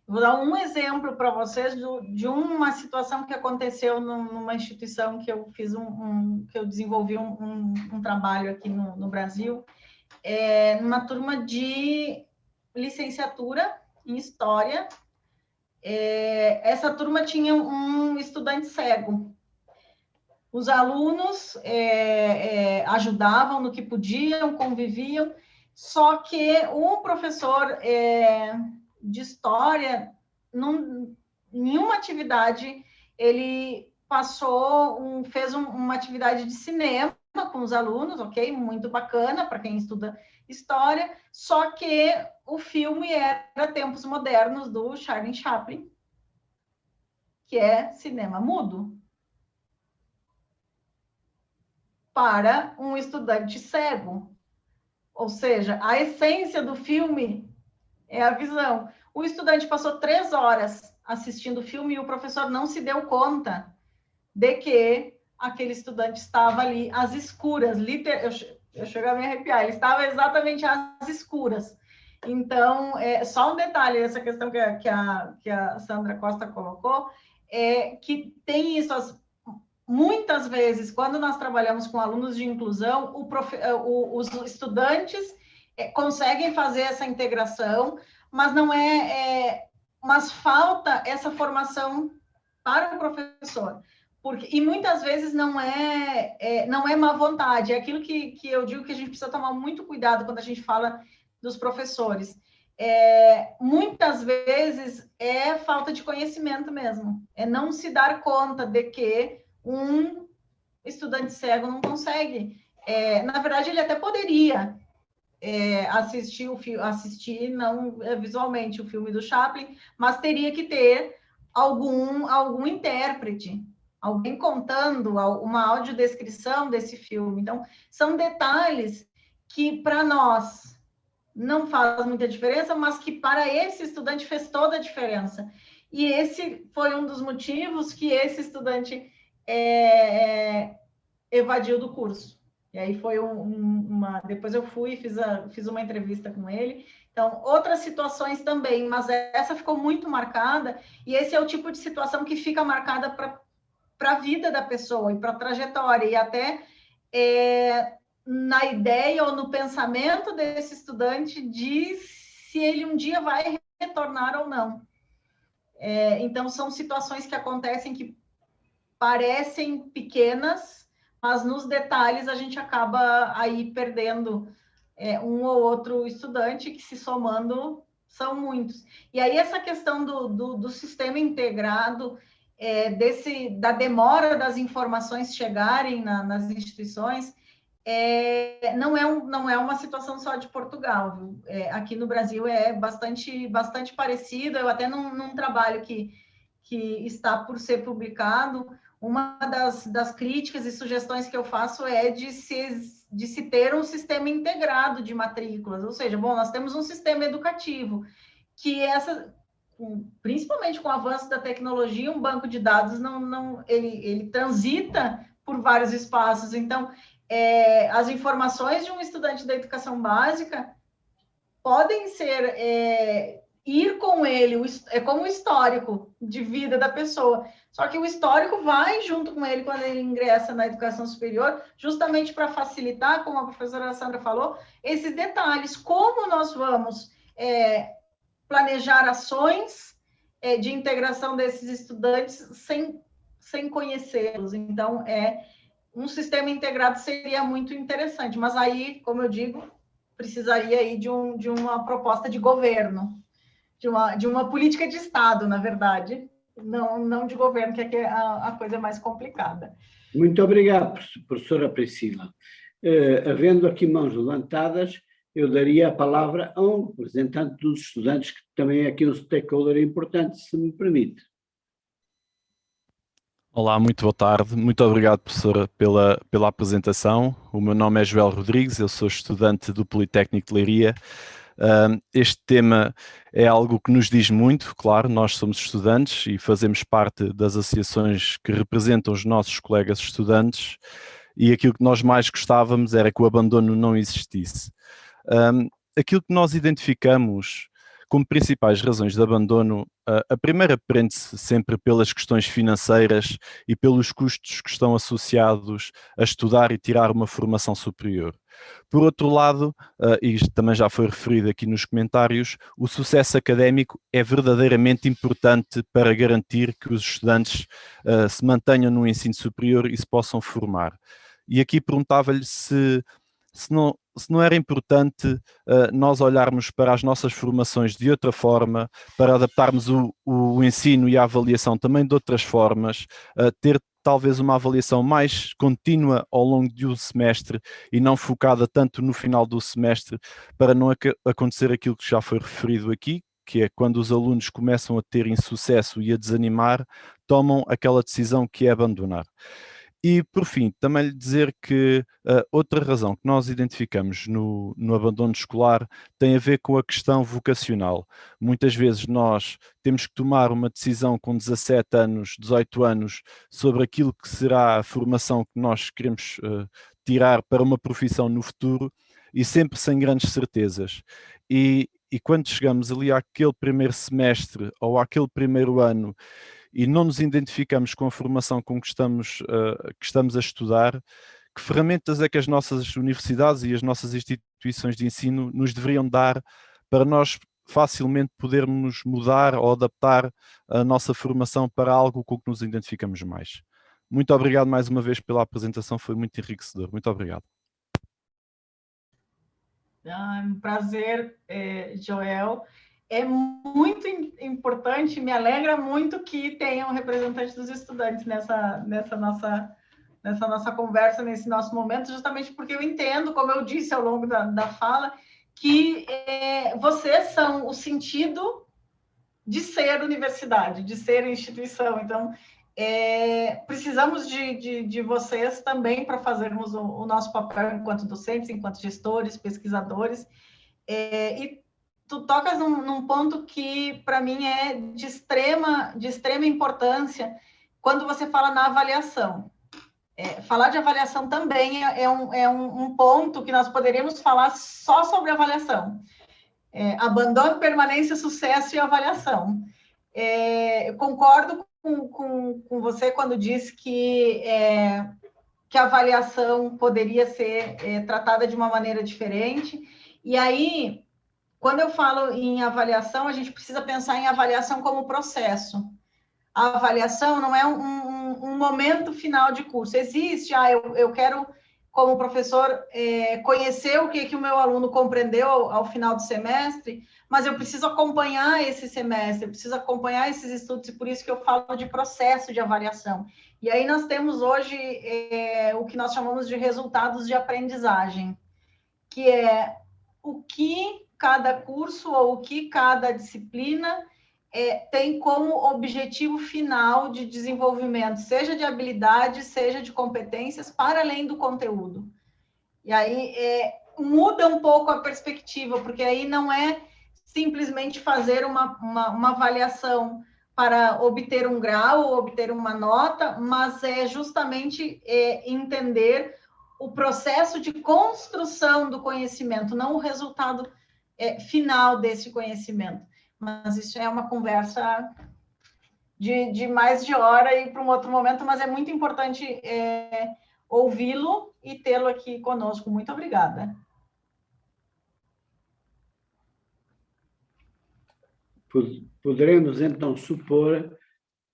S3: Vou dar um exemplo para vocês de uma situação que aconteceu numa instituição que eu fiz que eu desenvolvi um trabalho aqui no Brasil, numa turma de licenciatura em História. Essa turma tinha um estudante cego. Os alunos ajudavam no que podiam, conviviam, só que o professor de História, nenhuma atividade, ele fez uma atividade de cinema com os alunos, ok? Muito bacana para quem estuda história, só que o filme era Tempos Modernos, do Charlie Chaplin, que é cinema mudo, para um estudante cego. Ou seja, a essência do filme é a visão. O estudante passou 3 horas assistindo o filme e o professor não se deu conta de que aquele estudante estava ali às escuras. Eu chego a me arrepiar, ele estava exatamente às escuras. Então, só um detalhe, essa questão que a Sandra Costa colocou, é que tem isso, muitas vezes, quando nós trabalhamos com alunos de inclusão, os estudantes conseguem fazer essa integração, mas não mas falta essa formação para o professor. E muitas vezes não é má vontade, é aquilo que eu digo que a gente precisa tomar muito cuidado quando a gente fala dos professores. Muitas vezes é falta de conhecimento mesmo, é não se dar conta de que um estudante cego não consegue. Na verdade, ele até poderia assistir não visualmente o filme do Chaplin, mas teria que ter algum intérprete, alguém contando uma audiodescrição desse filme. Então, são detalhes que para nós não faz muita diferença, mas que para esse estudante fez toda a diferença. E esse foi um dos motivos que esse estudante evadiu do curso. E aí foi depois eu fui e fiz uma entrevista com ele. Então, outras situações também, mas essa ficou muito marcada, e esse é o tipo de situação que fica marcada para a vida da pessoa e para a trajetória, e até na ideia ou no pensamento desse estudante de se ele um dia vai retornar ou não. Então, são situações que acontecem que parecem pequenas, mas nos detalhes a gente acaba aí perdendo um ou outro estudante, que se somando são muitos. E aí essa questão do sistema integrado, da demora das informações chegarem nas instituições, não é uma situação só de Portugal, viu? Aqui no Brasil é bastante parecido. Eu até num trabalho que está por ser publicado, uma das críticas e sugestões que eu faço é de se ter um sistema integrado de matrículas, ou seja, nós temos um sistema educativo que principalmente com o avanço da tecnologia, um banco de dados ele transita por vários espaços. Então, as informações de um estudante da educação básica podem ir com ele, é como o histórico de vida da pessoa. Só que o histórico vai junto com ele quando ele ingressa na educação superior, justamente para facilitar, como a professora Sandra falou, esses detalhes. Como nós vamos planejar ações de integração desses estudantes sem conhecê-los. Então, um sistema integrado seria muito interessante, mas aí, como eu digo, precisaria aí de uma proposta de governo, de uma política de Estado, na verdade, não de governo, que é a coisa mais complicada.
S2: Muito obrigado, professora Priscila. Havendo aqui mãos levantadas, eu daria a palavra a um representante dos estudantes, que também é aqui um stakeholder importante, se me permite.
S7: Olá, muito boa tarde. Muito obrigado, professora, pela apresentação. O meu nome é Joel Rodrigues, eu sou estudante do Politécnico de Leiria. Este tema é algo que nos diz muito, claro, nós somos estudantes e fazemos parte das associações que representam os nossos colegas estudantes, e aquilo que nós mais gostávamos era que o abandono não existisse. Aquilo que nós identificamos como principais razões de abandono, a primeira prende-se sempre pelas questões financeiras e pelos custos que estão associados a estudar e tirar uma formação superior. Por outro lado, e isto também já foi referido aqui nos comentários, o sucesso académico é verdadeiramente importante para garantir que os estudantes se mantenham no ensino superior e se possam formar. E aqui perguntava-lhe se não era importante nós olharmos para as nossas formações de outra forma, para adaptarmos o ensino e a avaliação também de outras formas, ter talvez uma avaliação mais contínua ao longo de um semestre e não focada tanto no final do semestre, para não acontecer aquilo que já foi referido aqui, que é quando os alunos começam a ter insucesso e a desanimar, tomam aquela decisão que é abandonar. E, por fim, também lhe dizer que outra razão que nós identificamos no abandono escolar tem a ver com a questão vocacional. Muitas vezes nós temos que tomar uma decisão com 17 anos, 18 anos, sobre aquilo que será a formação que nós queremos tirar para uma profissão no futuro, e sempre sem grandes certezas. E quando chegamos ali àquele primeiro semestre ou àquele primeiro ano, e não nos identificamos com a formação com que estamos a estudar, que ferramentas é que as nossas universidades e as nossas instituições de ensino nos deveriam dar para nós facilmente podermos mudar ou adaptar a nossa formação para algo com que nos identificamos mais? Muito obrigado mais uma vez pela apresentação, foi muito enriquecedor. Muito obrigado.
S3: Um prazer, Joel. É muito importante, me alegra muito que tenham representantes dos estudantes nessa nossa conversa, nesse nosso momento, justamente porque eu entendo, como eu disse ao longo da fala, que vocês são o sentido de ser universidade, de ser instituição. Então, precisamos de vocês também para fazermos o nosso papel enquanto docentes, enquanto gestores, pesquisadores, e tu tocas num ponto que, para mim, é de extrema importância quando você fala na avaliação. Falar de avaliação também é um ponto que nós poderíamos falar só sobre avaliação. Abandono, permanência, sucesso e avaliação. Eu concordo com você quando diz que a avaliação poderia ser tratada de uma maneira diferente. E aí, quando eu falo em avaliação, a gente precisa pensar em avaliação como processo. A avaliação não é um momento final de curso. Existe, eu quero, como professor, conhecer o que o meu aluno compreendeu ao final do semestre, mas eu preciso acompanhar esse semestre, eu preciso acompanhar esses estudos, e por isso que eu falo de processo de avaliação. E aí nós temos hoje o que nós chamamos de resultados de aprendizagem, que é o que cada curso ou o que cada disciplina tem como objetivo final de desenvolvimento, seja de habilidades, seja de competências, para além do conteúdo. E aí muda um pouco a perspectiva, porque aí não é simplesmente fazer uma avaliação para obter um grau ou obter uma nota, mas é justamente entender o processo de construção do conhecimento, não o resultado final desse conhecimento. Mas isso é uma conversa de mais de hora e para um outro momento, mas é muito importante ouvi-lo e tê-lo aqui conosco. Muito obrigada.
S2: Poderemos então supor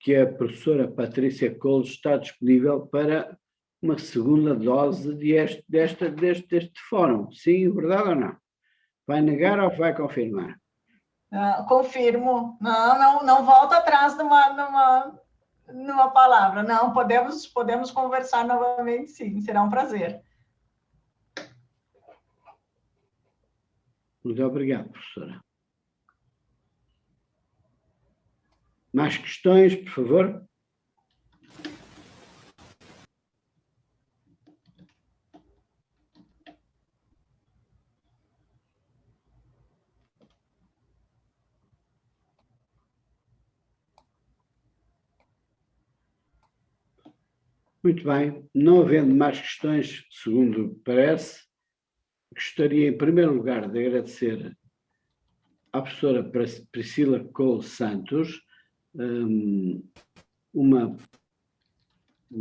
S2: que a professora Patrícia Coles está disponível para uma segunda dose deste fórum. Sim, verdade ou não? Vai negar ou vai confirmar?
S3: Confirmo. Não volta atrás numa palavra. Não, podemos conversar novamente, sim. Será um prazer.
S2: Muito obrigado, professora. Mais questões, por favor? Muito bem, não havendo mais questões, segundo parece, gostaria em primeiro lugar de agradecer à professora Priscila Coles Santos, uma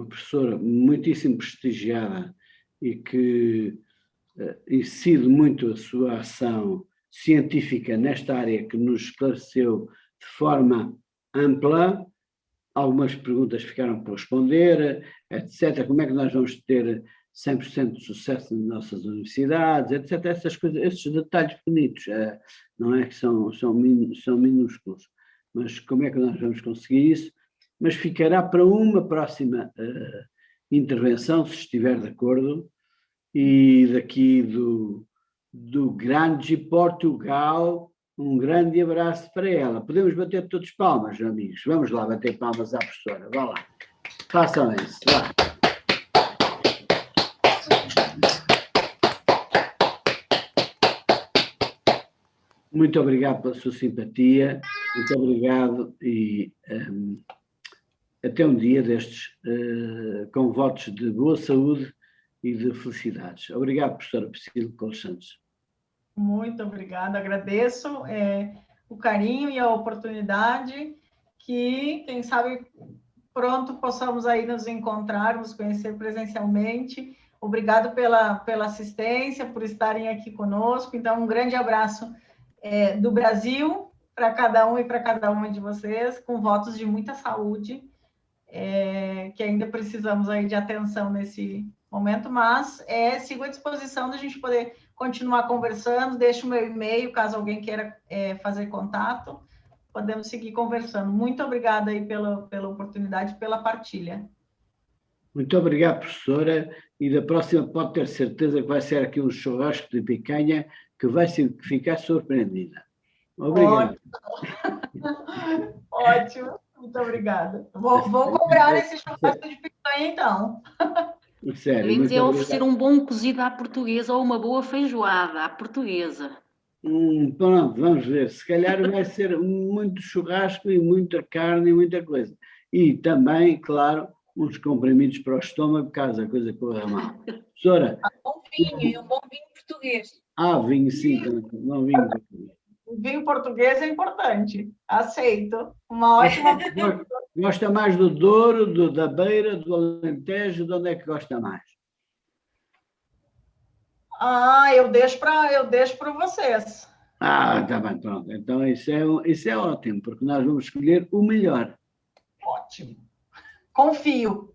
S2: professora muitíssimo prestigiada e que incide muito a sua ação científica nesta área, que nos esclareceu de forma ampla. Algumas perguntas ficaram por responder, etc. Como é que nós vamos ter 100% de sucesso nas nossas universidades, etc. Essas coisas, esses detalhes bonitos, não é que são minúsculos, mas como é que nós vamos conseguir isso? mas ficará para uma próxima intervenção, se estiver de acordo, e daqui do Grande Portugal, um grande abraço para ela. Podemos bater todos palmas, amigos. Vamos lá bater palmas à professora. Vá lá. Façam isso. Vá. Muito obrigado pela sua simpatia. Muito obrigado e até um dia destes com votos de boa saúde e de felicidades. Obrigado, professora Priscila Colos Santos.
S3: Muito obrigada, agradeço o carinho e a oportunidade que, quem sabe, pronto possamos aí nos encontrar, nos conhecer presencialmente. Obrigado pela assistência, por estarem aqui conosco. Então, um grande abraço do Brasil para cada um e para cada uma de vocês, com votos de muita saúde, que ainda precisamos aí de atenção nesse momento, mas sigo à disposição da gente poder continuar conversando. Deixo o meu e-mail, caso alguém queira fazer contato, podemos seguir conversando. Muito obrigada aí pela oportunidade, pela partilha.
S2: Muito obrigado, professora, e da próxima pode ter certeza que vai ser aqui um churrasco de picanha que vai ficar surpreendida. Obrigado.
S3: Ótimo, muito obrigada. Vou cobrar esse churrasco de picanha, então.
S2: Sério,
S8: Devemos oferecer um bom cozido à portuguesa ou uma boa feijoada à portuguesa.
S2: Pronto, vamos ver. Se calhar vai ser muito churrasco e muita carne e muita coisa. E também, claro, uns comprimidos para o estômago, caso a coisa corra mal. Professora.
S4: Um bom vinho, e um bom vinho português.
S2: Vinho, sim, não vinho português.
S3: O vinho português é importante. Aceito. Uma ótima...
S2: Gosta mais do Douro, da Beira, do Alentejo? De onde é que gosta mais?
S3: Eu deixo para vocês.
S2: Tá bem, pronto. Então isso é ótimo, porque nós vamos escolher o melhor.
S3: Ótimo. Confio.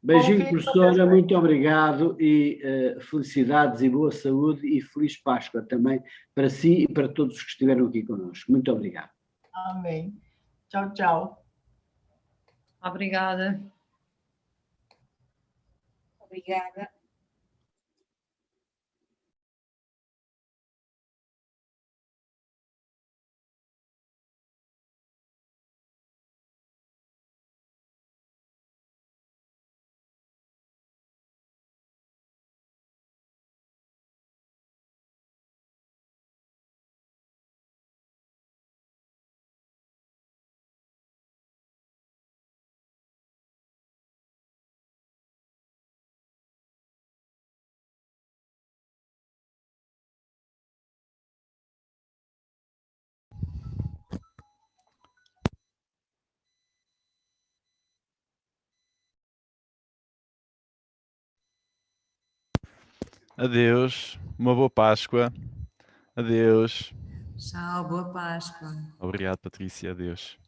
S2: Beijinho, professora, muito obrigado e felicidades e boa saúde e feliz Páscoa também para si e para todos que estiveram aqui conosco. Muito obrigado.
S3: Amém. Tchau, tchau.
S6: Obrigada.
S4: Obrigada.
S7: Adeus, uma boa Páscoa. Adeus.
S9: Tchau, boa Páscoa.
S7: Obrigado, Patrícia. Adeus.